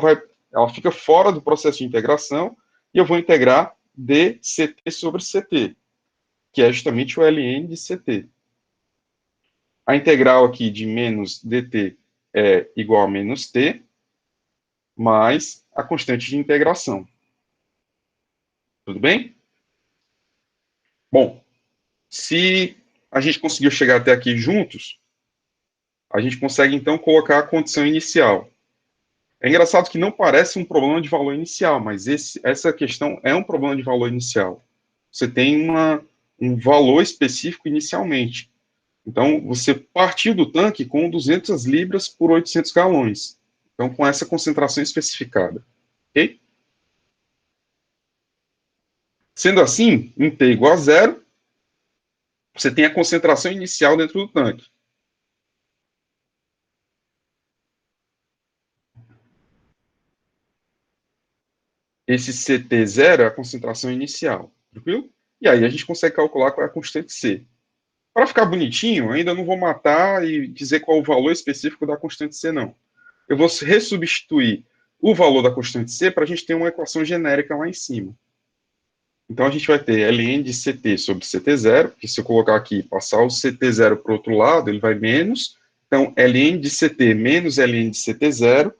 ela fica fora do processo de integração e eu vou integrar dCt sobre Ct, que é justamente o ln de Ct. A integral aqui de menos dt é igual a menos t, mais a constante de integração. Tudo bem? Bom, se a gente conseguiu chegar até aqui juntos, a gente consegue, então, colocar a condição inicial. É engraçado que não parece um problema de valor inicial, mas essa questão é um problema de valor inicial. Você tem um valor específico inicialmente. Então, você partiu do tanque com 200 libras por 800 galões. Então, com essa concentração especificada. Ok? Sendo assim, em T igual a zero, você tem a concentração inicial dentro do tanque. Esse CT0 é a concentração inicial, tranquilo? E aí a gente consegue calcular qual é a constante C. Para ficar bonitinho, ainda não vou matar e dizer qual o valor específico da constante C, não. Eu vou ressubstituir o valor da constante C para a gente ter uma equação genérica lá em cima. Então, a gente vai ter ln de Ct sobre Ct0, que se eu colocar aqui e passar o Ct0 para o outro lado, ele vai menos. Então, ln de Ct menos ln de Ct0,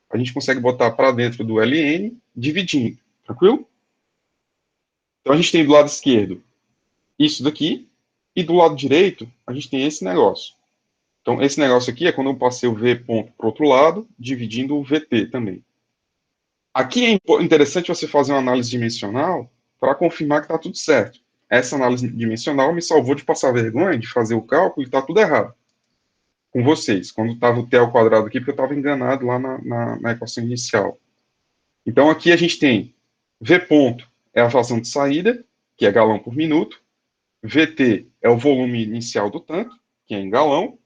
a gente consegue botar para dentro do ln, dividindo. Tranquilo? Então, a gente tem do lado esquerdo isso daqui, e do lado direito, a gente tem esse negócio. Então, esse negócio aqui é quando eu passei o V ponto para o outro lado, dividindo o VT também. Aqui é interessante você fazer uma análise dimensional para confirmar que está tudo certo. Essa análise dimensional me salvou de passar vergonha, de fazer o cálculo e está tudo errado com vocês, quando estava o T ao quadrado aqui, porque eu estava enganado lá na equação inicial. Então, aqui a gente tem V ponto é a vazão de saída, que é galão por minuto, VT é o volume inicial do tanque, que é em galão,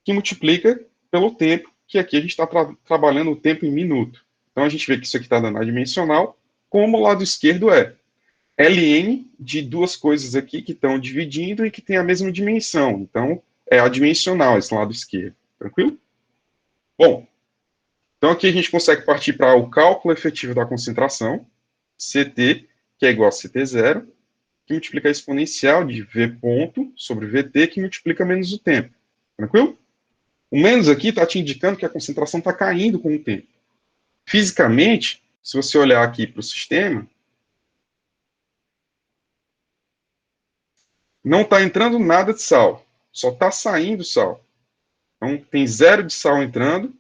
que multiplica pelo tempo, que aqui a gente está trabalhando o tempo em minuto. Então, a gente vê que isso aqui está dando a dimensional, como o lado esquerdo é ln de duas coisas aqui que estão dividindo e que tem a mesma dimensão. Então, é adimensional esse lado esquerdo. Tranquilo? Bom, então aqui a gente consegue partir para o cálculo efetivo da concentração, Ct, que é igual a Ct0, que multiplica a exponencial de V ponto sobre Vt, que multiplica menos o tempo. Tranquilo? O menos aqui está te indicando que a concentração está caindo com o tempo. Fisicamente, se você olhar aqui para o sistema, não está entrando nada de sal, só está saindo sal. Então, tem 0 de sal entrando,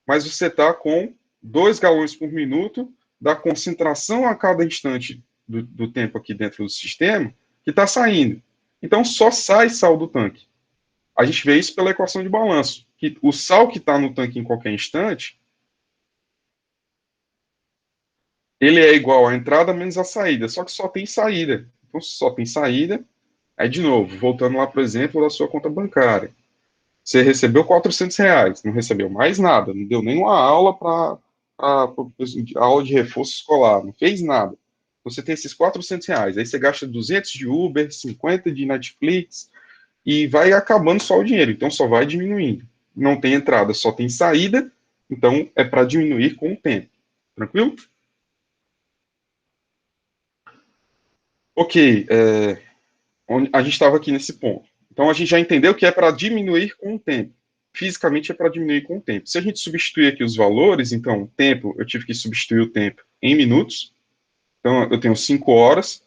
mas você está com 2 galões por minuto da concentração a cada instante do tempo aqui dentro do sistema, que está saindo. Então, só sai sal do tanque. A gente vê isso pela equação de balanço, que o sal que está no tanque em qualquer instante, ele é igual à entrada menos a saída, só que só tem saída. Então, se só tem saída, aí de novo, voltando lá para o exemplo da sua conta bancária. Você recebeu R$ 400, não recebeu mais nada, não deu nenhuma aula para aula de reforço escolar, não fez nada. Você tem esses R$ 400, aí você gasta 200 de Uber, 50 de Netflix, e vai acabando só o dinheiro, então só vai diminuindo. Não tem entrada, só tem saída, então é para diminuir com o tempo. Tranquilo? Ok, a gente estava aqui nesse ponto. Então, a gente já entendeu que é para diminuir com o tempo. Fisicamente é para diminuir com o tempo. Se a gente substituir aqui os valores, então, o tempo, eu tive que substituir o tempo em minutos. Então, eu tenho 5 horas,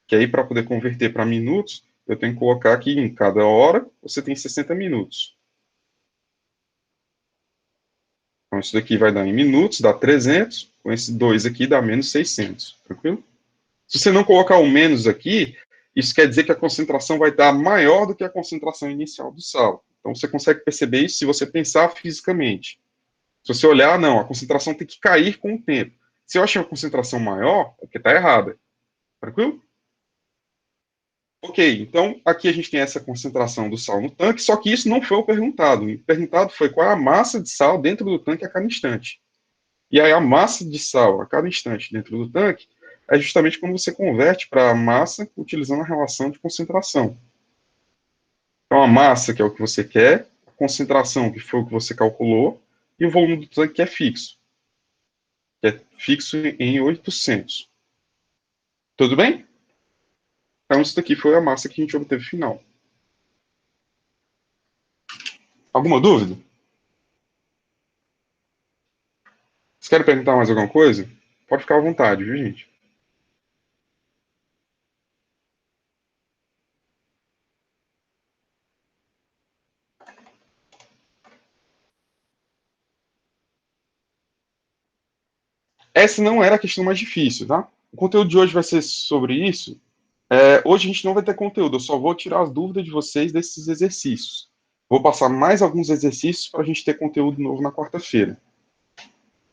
que aí, para poder converter para minutos, eu tenho que colocar aqui em cada hora, você tem 60 minutos. Então, isso daqui vai dar em minutos, dá 300, com esse 2 aqui dá menos 600, tranquilo? Se você não colocar o menos aqui, isso quer dizer que a concentração vai estar maior do que a concentração inicial do sal. Então, você consegue perceber isso se você pensar fisicamente. Se você olhar, não, a concentração tem que cair com o tempo. Se eu achei uma concentração maior, é porque está errada. Tranquilo? Ok, então aqui a gente tem essa concentração do sal no tanque, só que isso não foi o perguntado. O perguntado foi qual é a massa de sal dentro do tanque a cada instante. E aí a massa de sal a cada instante dentro do tanque é justamente quando você converte para a massa utilizando a relação de concentração. Então a massa, que é o que você quer, a concentração, que foi o que você calculou, e o volume do tanque, que é fixo em 800. Tudo bem? Então isso daqui foi a massa que a gente obteve final. Alguma dúvida? Vocês querem perguntar mais alguma coisa? Pode ficar à vontade, viu, gente? Essa não era a questão mais difícil, tá? O conteúdo de hoje vai ser sobre isso. Hoje a gente não vai ter conteúdo, eu só vou tirar as dúvidas de vocês desses exercícios. Vou passar mais alguns exercícios para a gente ter conteúdo novo na quarta-feira.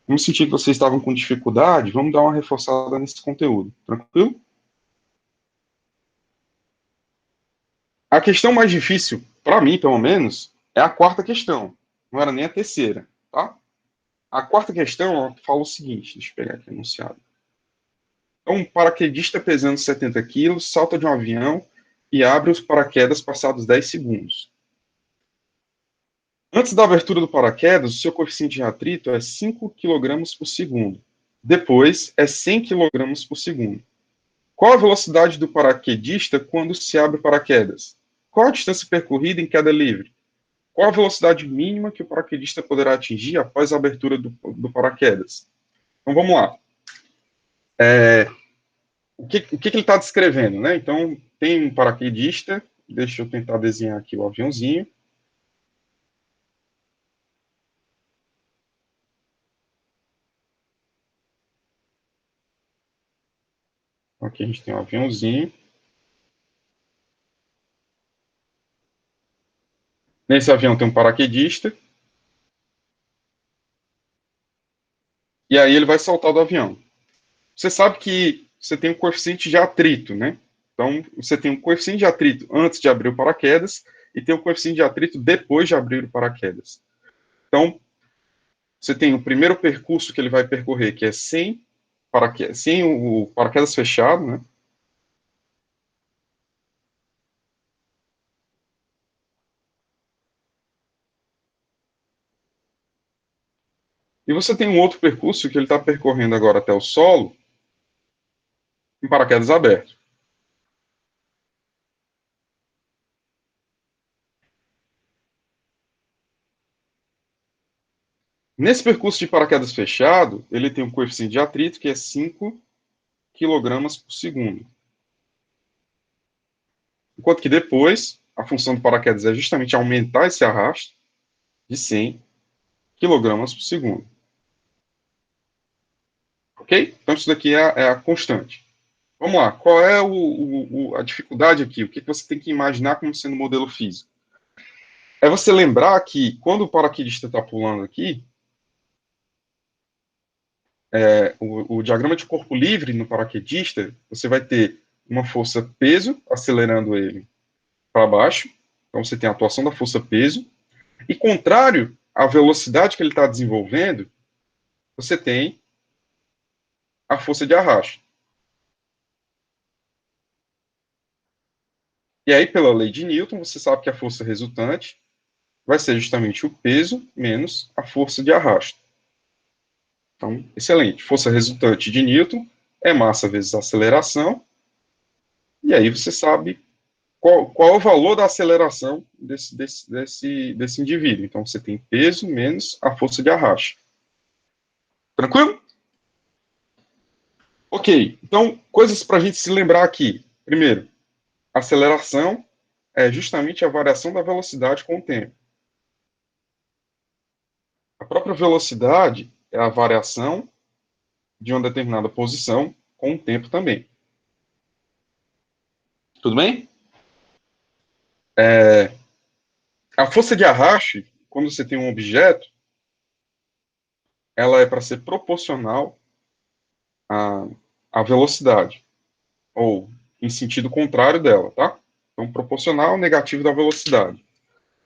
Vamos sentir que vocês estavam com dificuldade, vamos dar uma reforçada nesse conteúdo, tranquilo? A questão mais difícil, para mim, pelo menos, é a quarta questão. Não era nem a terceira, tá? A quarta questão fala o seguinte, deixa eu pegar aqui o enunciado. Então, um paraquedista pesando 70 quilos salta de um avião e abre os paraquedas passados 10 segundos. Antes da abertura do paraquedas, o seu coeficiente de atrito é 5 kg por segundo. Depois, é 100 kg por segundo. Qual a velocidade do paraquedista quando se abre o paraquedas? Qual a distância percorrida em queda livre? Qual a velocidade mínima que o paraquedista poderá atingir após a abertura do paraquedas? Então, vamos lá. O que ele está descrevendo, né? Então, tem um paraquedista, deixa eu tentar desenhar aqui o aviãozinho. Aqui a gente tem um aviãozinho. Nesse avião tem um paraquedista. E aí ele vai saltar do avião. Você sabe que você tem um coeficiente de atrito, né? Então, você tem um coeficiente de atrito antes de abrir o paraquedas e tem um coeficiente de atrito depois de abrir o paraquedas. Então, você tem o primeiro percurso que ele vai percorrer, que é sem o paraquedas fechado, né? E você tem um outro percurso que ele está percorrendo agora até o solo, em paraquedas aberto. Nesse percurso de paraquedas fechado, ele tem um coeficiente de atrito que é 5 kg por segundo. Enquanto que depois, a função do paraquedas é justamente aumentar esse arrasto de 100 kg por segundo. Ok? Então, isso daqui é a constante. Vamos lá. Qual é a dificuldade aqui? O que você tem que imaginar como sendo modelo físico? É você lembrar que, quando o paraquedista está pulando aqui, o diagrama de corpo livre no paraquedista, você vai ter uma força peso acelerando ele para baixo. Então, você tem a atuação da força peso. E contrário à velocidade que ele está desenvolvendo, você tem a força de arrasto. E aí, pela lei de Newton, você sabe que a força resultante vai ser justamente o peso menos a força de arrasto. Então, excelente. Força resultante de Newton é massa vezes aceleração. E aí você sabe qual é o valor da aceleração desse indivíduo. Então, você tem peso menos a força de arrasto. Tranquilo? Ok. Então, coisas para a gente se lembrar aqui. Primeiro, aceleração é justamente a variação da velocidade com o tempo. própria velocidade é a variação de uma determinada posição com o tempo também. Tudo bem? A força de arraste, quando você tem um objeto, ela é para ser proporcional à velocidade, ou em sentido contrário dela, tá? Então, proporcional negativo da velocidade.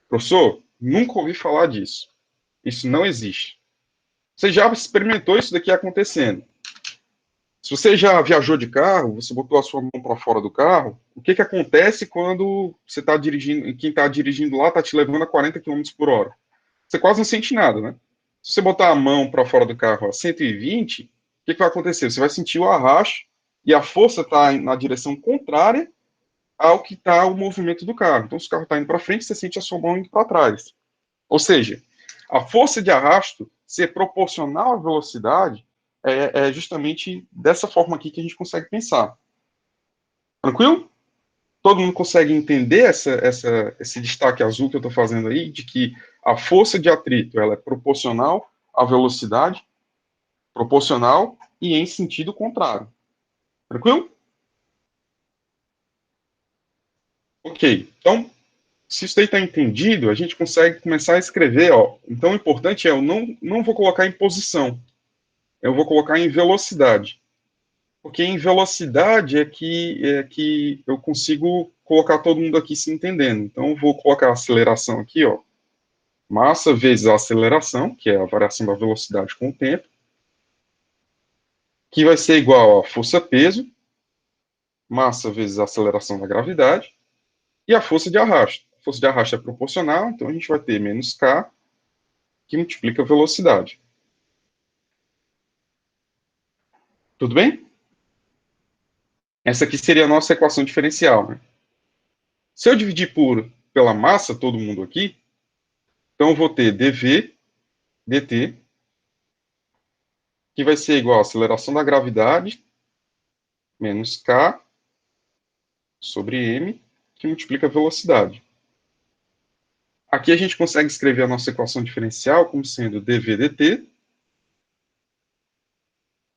Professor, nunca ouvi falar disso. Isso não existe. Você já experimentou isso daqui acontecendo. Se você já viajou de carro, você botou a sua mão para fora do carro, o que acontece quando você está dirigindo, e quem está dirigindo lá está te levando a 40 km por hora? Você quase não sente nada, né? Se você botar a mão para fora do carro a 120, o que vai acontecer? Você vai sentir o arrasto e a força está na direção contrária ao que está o movimento do carro. Então, se o carro está indo para frente, você sente a sua mão indo para trás. Ou seja, a força de arrasto ser proporcional à velocidade é justamente dessa forma aqui que a gente consegue pensar. Tranquilo? Todo mundo consegue entender esse destaque azul que eu estou fazendo aí, de que a força de atrito ela é proporcional à velocidade, proporcional e em sentido contrário. Tranquilo? Ok. Então, se isso aí está entendido, a gente consegue começar a escrever. Ó. Então, o importante é eu não vou colocar em posição, eu vou colocar em velocidade. Porque em velocidade é que eu consigo colocar todo mundo aqui se entendendo. Então, eu vou colocar a aceleração aqui, ó. Massa vezes a aceleração, que é a variação da velocidade com o tempo, que vai ser igual a força-peso, massa vezes a aceleração da gravidade, e a força de arrasto. A força de arrasto é proporcional, então a gente vai ter menos K, que multiplica a velocidade. Tudo bem? Essa aqui seria a nossa equação diferencial, né? Se eu dividir pela massa, todo mundo aqui, então eu vou ter dV dt, que vai ser igual a aceleração da gravidade, menos K sobre M, que multiplica a velocidade. Aqui a gente consegue escrever a nossa equação diferencial como sendo dV dt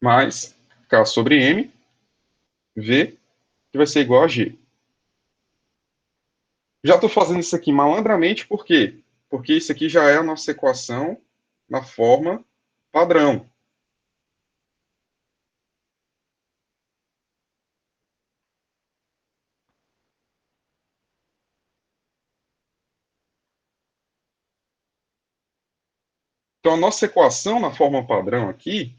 mais K sobre M, V, que vai ser igual a G. Já estou fazendo isso aqui malandramente, por quê? Porque isso aqui já é a nossa equação na forma padrão. Então, a nossa equação na forma padrão aqui,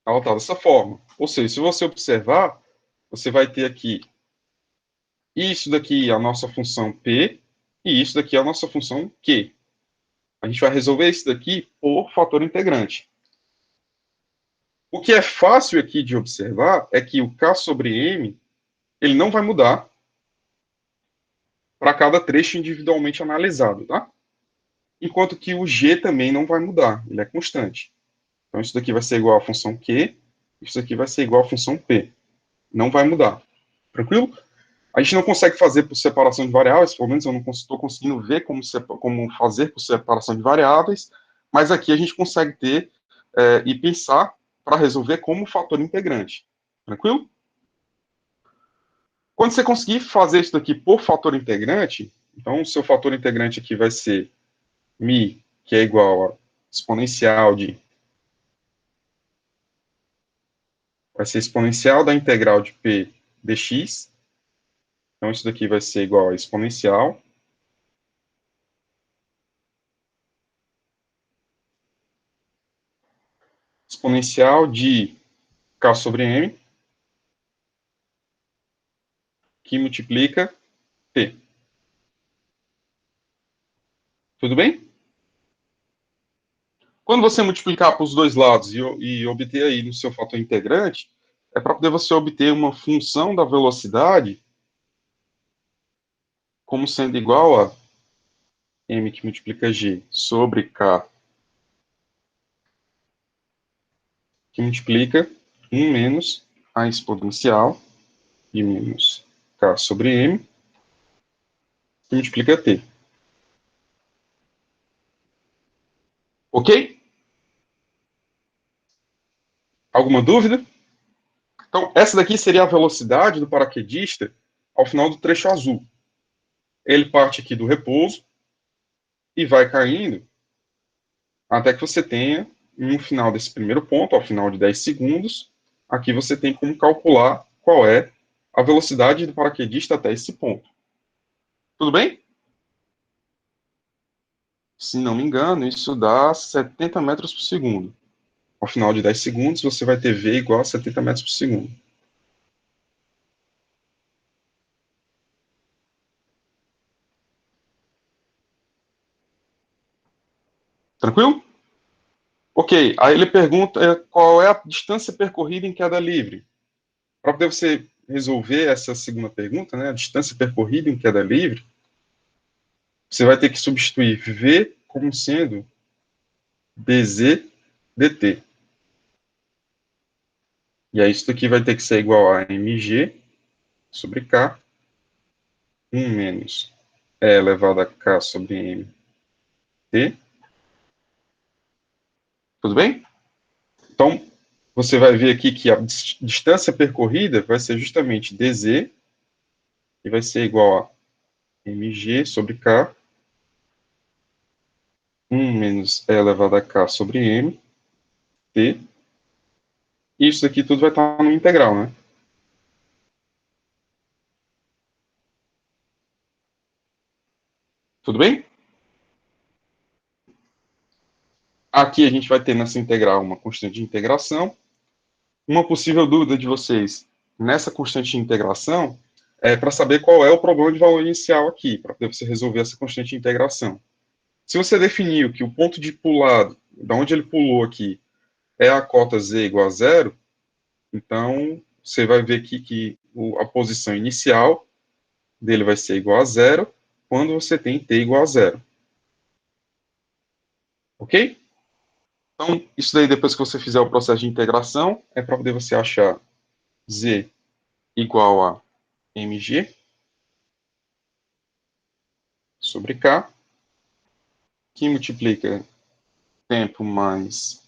ela está dessa forma. Ou seja, se você observar, você vai ter aqui isso daqui é a nossa função P e isso daqui é a nossa função Q. A gente vai resolver isso daqui por fator integrante. O que é fácil aqui de observar é que o K sobre M, ele não vai mudar para cada trecho individualmente analisado, tá? Enquanto que o G também não vai mudar, ele é constante. Então, isso daqui vai ser igual à função Q, isso daqui vai ser igual à função P. Não vai mudar. Tranquilo? A gente não consegue fazer por separação de variáveis, pelo menos eu não estou conseguindo ver como fazer por separação de variáveis, mas aqui a gente consegue ter e pensar para resolver como fator integrante. Tranquilo? Quando você conseguir fazer isso daqui por fator integrante, então o seu fator integrante aqui vai ser μ, que é igual a exponencial vai ser exponencial da integral de p dx. Então, isso daqui vai ser igual a exponencial de K sobre M, que multiplica T. Tudo bem? Quando você multiplicar para os dois lados e obter aí no seu fator integrante, é para poder você obter uma função da velocidade como sendo igual a M que multiplica G sobre K que multiplica 1 menos a exponencial de menos K sobre M que multiplica T. Ok? Alguma dúvida? Então, essa daqui seria a velocidade do paraquedista ao final do trecho azul. Ele parte aqui do repouso e vai caindo até que você tenha, no final desse primeiro ponto, ao final de 10 segundos, aqui você tem como calcular qual é a velocidade do paraquedista até esse ponto. Tudo bem? Se não me engano, isso dá 70 metros por segundo. Ao final de 10 segundos, você vai ter V igual a 70 metros por segundo. Tranquilo? Ok, aí ele pergunta qual é a distância percorrida em queda livre. Para poder você resolver essa segunda pergunta, né, a distância percorrida em queda livre, você vai ter que substituir V como sendo dz dt. E aí isso aqui vai ter que ser igual a mg sobre k, 1 menos E elevado a k sobre mt. Tudo bem? Então, você vai ver aqui que a distância percorrida vai ser justamente dz, que vai ser igual a mg sobre k, 1 menos E elevado a k sobre m, t. Isso aqui tudo vai estar no integral, né? Tudo bem? Aqui a gente vai ter nessa integral uma constante de integração. Uma possível dúvida de vocês nessa constante de integração é para saber qual é o problema de valor inicial aqui, para poder você resolver essa constante de integração. Se você definiu que o ponto de pulado, da onde ele pulou aqui, é a cota z igual a zero, então você vai ver aqui que a posição inicial dele vai ser igual a zero quando você tem t igual a zero. Ok? Então, isso daí, depois que você fizer o processo de integração, é para poder você achar z igual a mg sobre k, que multiplica tempo mais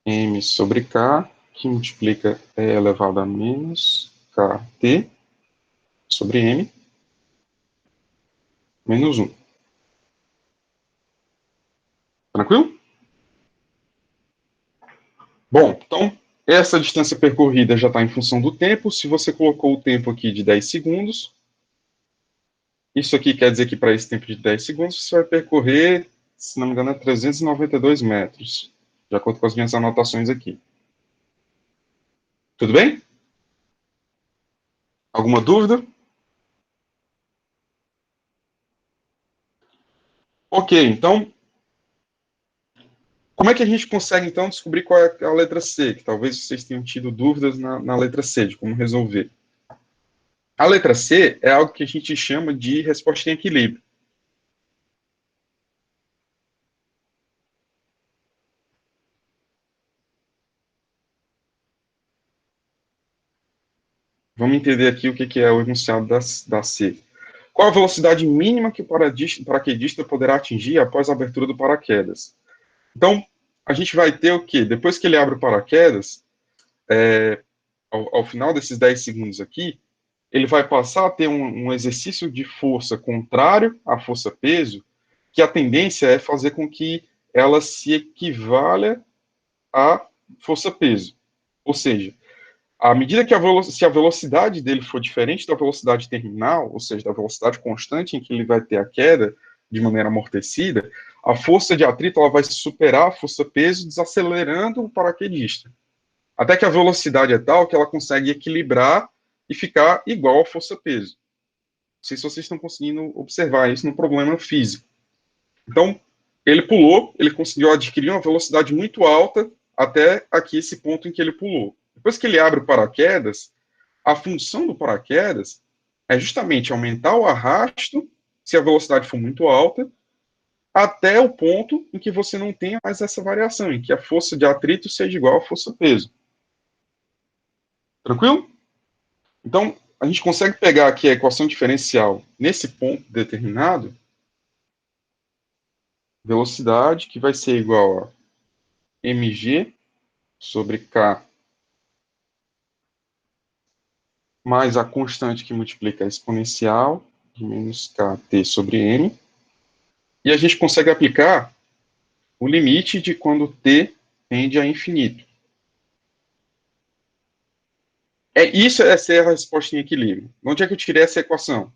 m sobre k, que multiplica e elevado a menos kt sobre m, menos 1. Tranquilo? Bom, então, essa distância percorrida já está em função do tempo. Se você colocou o tempo aqui de 10 segundos, isso aqui quer dizer que para esse tempo de 10 segundos, você vai percorrer, se não me engano, 392 metros, de acordo com as minhas anotações aqui. Tudo bem? Alguma dúvida? Ok, então, como é que a gente consegue, então, descobrir qual é a letra C? Que talvez vocês tenham tido dúvidas na letra C, de como resolver. A letra C é algo que a gente chama de resposta em equilíbrio. Vamos entender aqui o que é o enunciado da C. Qual a velocidade mínima que o paraquedista poderá atingir após a abertura do paraquedas? Então, a gente vai ter o quê? Depois que ele abre o paraquedas, ao final desses 10 segundos aqui, ele vai passar a ter um exercício de força contrário à força-peso, que a tendência é fazer com que ela se equivalha à força-peso. Ou seja, à medida que se a velocidade dele for diferente da velocidade terminal, ou seja, da velocidade constante em que ele vai ter a queda de maneira amortecida, a força de atrito ela vai superar a força-peso, desacelerando o paraquedista. Até que a velocidade é tal que ela consegue equilibrar e ficar igual à força-peso. Não sei se vocês estão conseguindo observar isso no problema físico. Então, ele pulou, ele conseguiu adquirir uma velocidade muito alta até aqui esse ponto em que ele pulou. Depois que ele abre o paraquedas, a função do paraquedas é justamente aumentar o arrasto, se a velocidade for muito alta, até o ponto em que você não tenha mais essa variação, em que a força de atrito seja igual à força-peso. Tranquilo? Então, a gente consegue pegar aqui a equação diferencial nesse ponto determinado velocidade, que vai ser igual a mg sobre k mais a constante que multiplica a exponencial de menos kt sobre m. E a gente consegue aplicar o limite de quando t tende a infinito. Essa é a resposta em equilíbrio. Onde é que eu tirei essa equação?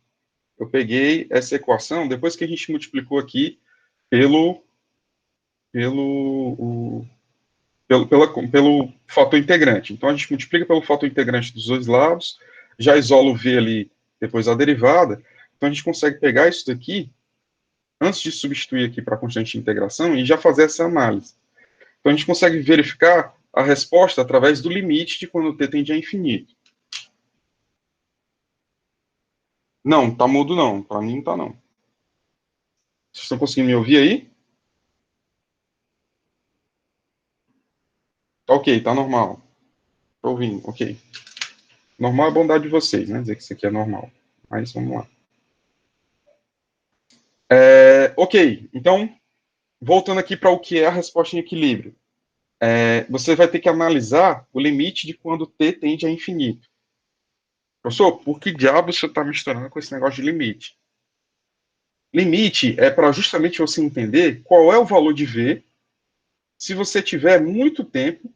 Eu peguei essa equação depois que a gente multiplicou aqui pelo fator integrante. Então, a gente multiplica pelo fator integrante dos dois lados, já isola o v ali, depois a derivada. Então, a gente consegue pegar isso daqui, antes de substituir aqui para a constante de integração, e já fazer essa análise. Então, a gente consegue verificar a resposta através do limite de quando t tende a infinito. Não, tá mudo não. Para mim não tá não. Vocês estão conseguindo me ouvir aí? Tá ok, tá normal. Tô ouvindo, ok. Normal é a bondade de vocês, né? Dizer que isso aqui é normal. Mas vamos lá. Ok, então, voltando aqui para o que é a resposta em equilíbrio. Você vai ter que analisar o limite de quando t tende a infinito. Professor, por que diabo você está misturando com esse negócio de limite? Limite é para justamente você entender qual é o valor de v se você tiver muito tempo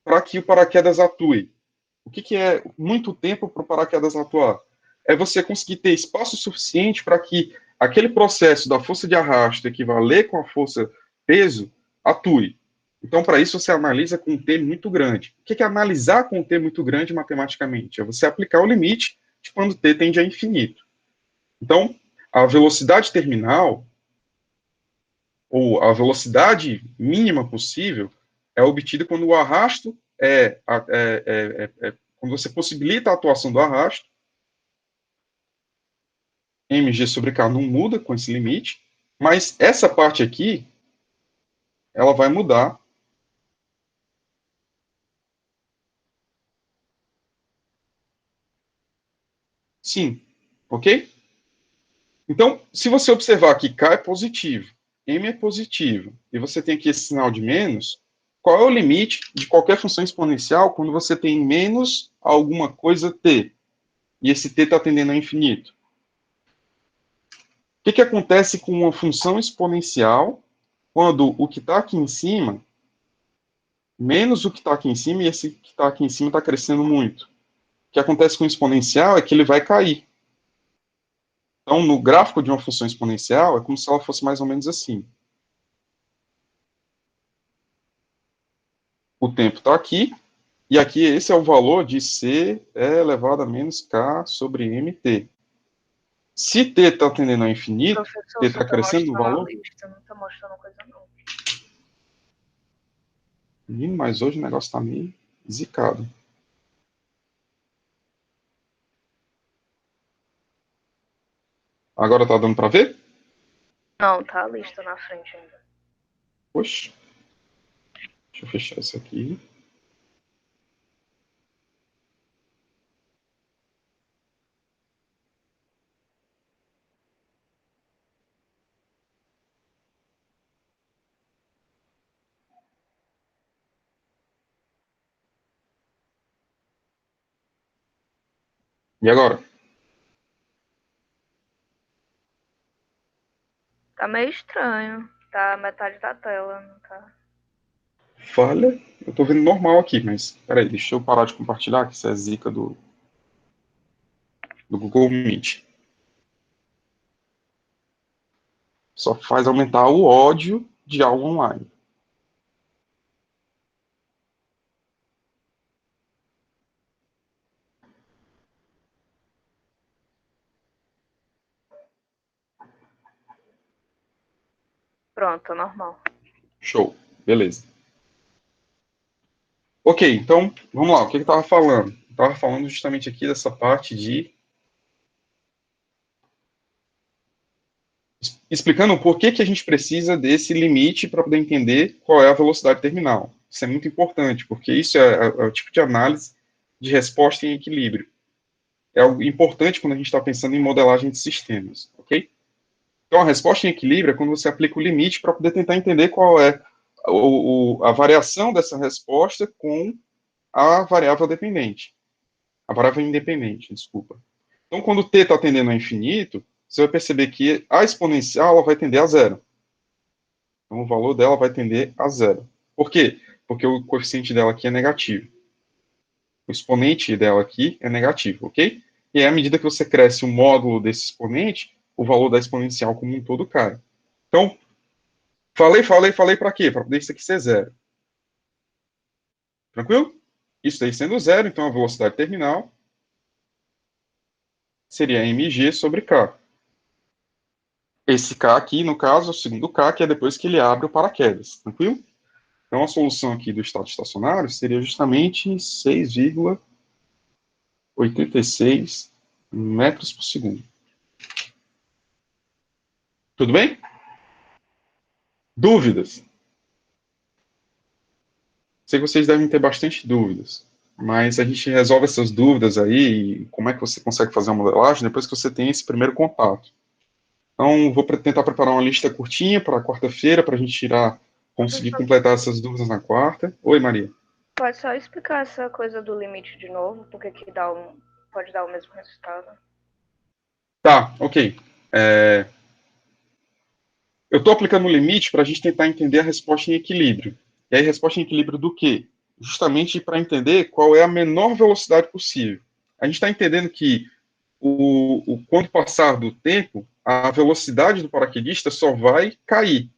para que o paraquedas atue. O que é muito tempo para o paraquedas atuar? É você conseguir ter espaço suficiente para que aquele processo da força de arrasto equivaler com a força peso atue. Então, para isso, você analisa com um T muito grande. O que é analisar com um T muito grande matematicamente? É você aplicar o limite de quando T tende a infinito. Então, a velocidade terminal, ou a velocidade mínima possível, é obtida quando o arrasto quando você possibilita a atuação do arrasto, mg sobre k não muda com esse limite, mas essa parte aqui, ela vai mudar. Sim, ok? Então, se você observar que k é positivo, m é positivo, e você tem aqui esse sinal de menos, qual é o limite de qualquer função exponencial quando você tem menos alguma coisa t, e esse t está tendendo a infinito? O que acontece com uma função exponencial quando o que está aqui em cima menos o que está aqui em cima, e esse que está aqui em cima está crescendo muito? O que acontece com o exponencial é que ele vai cair. Então, no gráfico de uma função exponencial, é como se ela fosse mais ou menos assim. O tempo está aqui, e aqui esse é o valor de c elevado a menos k sobre mt. Se t está tendendo ao infinito, Professor, t está crescendo no valor? Não está mostrando coisa não. Menino, mas hoje o negócio está meio zicado. Agora está dando para ver? Não, tá a lista na frente ainda. Poxa. Deixa eu fechar isso aqui. E agora? Tá meio estranho. Tá metade da tela, não tá? Falha? Eu tô vendo normal aqui, mas peraí, deixa eu parar de compartilhar, que isso é zica do Google Meet. Só faz aumentar o ódio de aula online. Pronto, normal. Show, beleza. Ok, então, vamos lá, o que eu estava falando? Eu estava falando justamente aqui dessa parte de... explicando por que a gente precisa desse limite para poder entender qual é a velocidade terminal. Isso é muito importante, porque isso é o tipo de análise de resposta em equilíbrio. É algo importante quando a gente está pensando em modelagem de sistemas, ok? Então, a resposta em equilíbrio é quando você aplica o limite para poder tentar entender qual é a variação dessa resposta com a variável dependente. A variável independente, desculpa. Então, quando t está tendendo a infinito, você vai perceber que a exponencial ela vai tender a zero. Então, o valor dela vai tender a zero. Por quê? Porque o coeficiente dela aqui é negativo. O exponente dela aqui é negativo, ok? E aí, à medida que você cresce o módulo desse exponente, o valor da exponencial como um todo cai. Então, falei para quê? Para poder isso aqui ser zero. Tranquilo? Isso daí sendo zero, então a velocidade terminal seria mg sobre k. Esse k aqui, no caso, é o segundo k, que é depois que ele abre o paraquedas. Tranquilo? Então, a solução aqui do estado estacionário seria justamente 6,86 metros por segundo. Tudo bem? Dúvidas? Sei que vocês devem ter bastante dúvidas, mas a gente resolve essas dúvidas aí, e como é que você consegue fazer a modelagem depois que você tem esse primeiro contato. Então, vou tentar preparar uma lista curtinha para quarta-feira, para a gente conseguir completar essas dúvidas na quarta. Oi, Maria. Pode só explicar essa coisa do limite de novo, porque que pode dar o mesmo resultado. Tá, ok. Eu estou aplicando o limite para a gente tentar entender a resposta em equilíbrio. E aí, resposta em equilíbrio do quê? Justamente para entender qual é a menor velocidade possível. A gente está entendendo que quando passar do tempo, a velocidade do paraquedista só vai cair.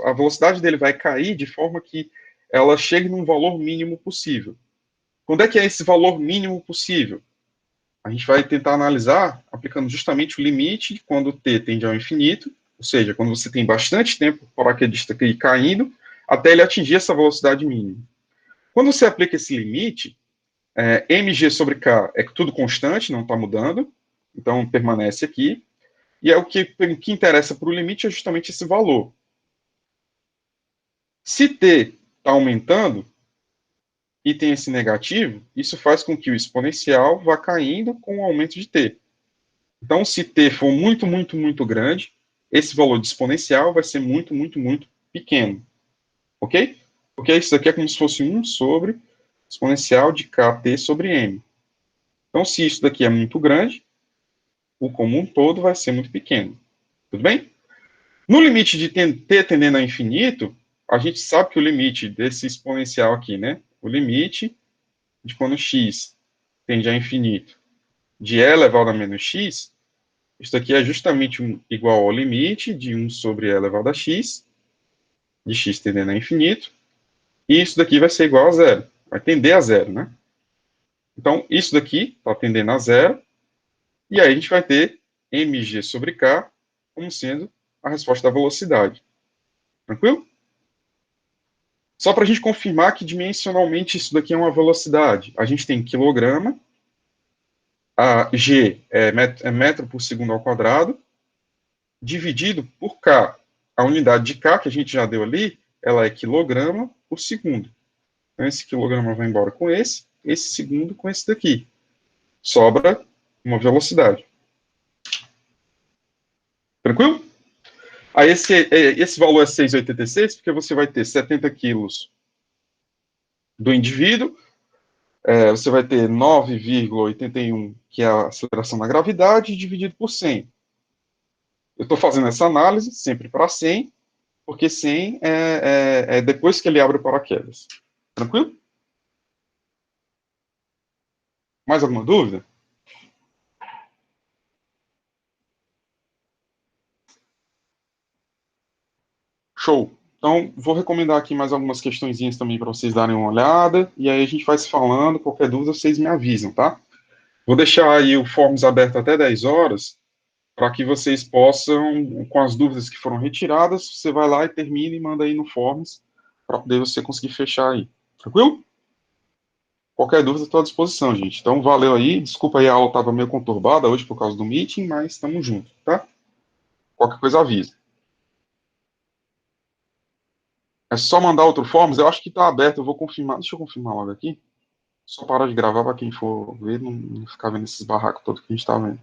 A velocidade dele vai cair de forma que ela chegue num valor mínimo possível. Quando é que é esse valor mínimo possível? A gente vai tentar analisar aplicando justamente o limite quando t tende ao infinito, ou seja, quando você tem bastante tempo para o paraquedista ir caindo, até ele atingir essa velocidade mínima. Quando você aplica esse limite, mg sobre k é tudo constante, não está mudando, então permanece aqui, e o que interessa para o limite é justamente esse valor. Se t está aumentando e tem esse negativo, isso faz com que o exponencial vá caindo com o aumento de t. Então, se t for muito, muito, muito grande, esse valor de exponencial vai ser muito, muito, muito pequeno. Ok? Porque isso daqui é como se fosse 1 sobre exponencial de kt sobre m. Então, se isso daqui é muito grande, o comum todo vai ser muito pequeno. Tudo bem? No limite de t tendendo a infinito, a gente sabe que o limite desse exponencial aqui, né? O limite de quando x tende a infinito de e elevado a menos x, isso aqui é justamente igual ao limite de 1 sobre e elevado a x, de x tendendo a infinito, e isso daqui vai ser igual a zero. Vai tender a zero, né? Então, isso daqui está tendendo a zero, e aí a gente vai ter mg sobre k como sendo a resposta da velocidade. Tranquilo? Só para a gente confirmar que dimensionalmente isso daqui é uma velocidade. A gente tem quilograma, a g é metro por segundo ao quadrado, dividido por k. A unidade de k, que a gente já deu ali, ela é quilograma por segundo. Então, esse quilograma vai embora com esse segundo com esse daqui. Sobra uma velocidade. Tranquilo? Aí esse valor é 6,86, porque você vai ter 70 quilos do indivíduo, você vai ter 9,81, que é a aceleração da gravidade, dividido por 100. Eu estou fazendo essa análise sempre para 100, porque 100 é depois que ele abre o paraquedas. Tranquilo? Mais alguma dúvida? Show. Então, vou recomendar aqui mais algumas questõezinhas também para vocês darem uma olhada, e aí a gente vai se falando, qualquer dúvida vocês me avisam, tá? Vou deixar aí o Forms aberto até 10 horas, para que vocês possam, com as dúvidas que foram retiradas, você vai lá e termina e manda aí no Forms, para poder você conseguir fechar aí. Tranquilo? Qualquer dúvida, estou à disposição, gente. Então, valeu aí. Desculpa aí, a aula estava meio conturbada hoje por causa do meeting, mas estamos juntos, tá? Qualquer coisa avisa. É só mandar outro Forms. Eu acho que está aberto. Eu vou confirmar. Deixa eu confirmar logo aqui. Só parar de gravar para quem for ver, não ficar vendo esses barracos todos que a gente está vendo.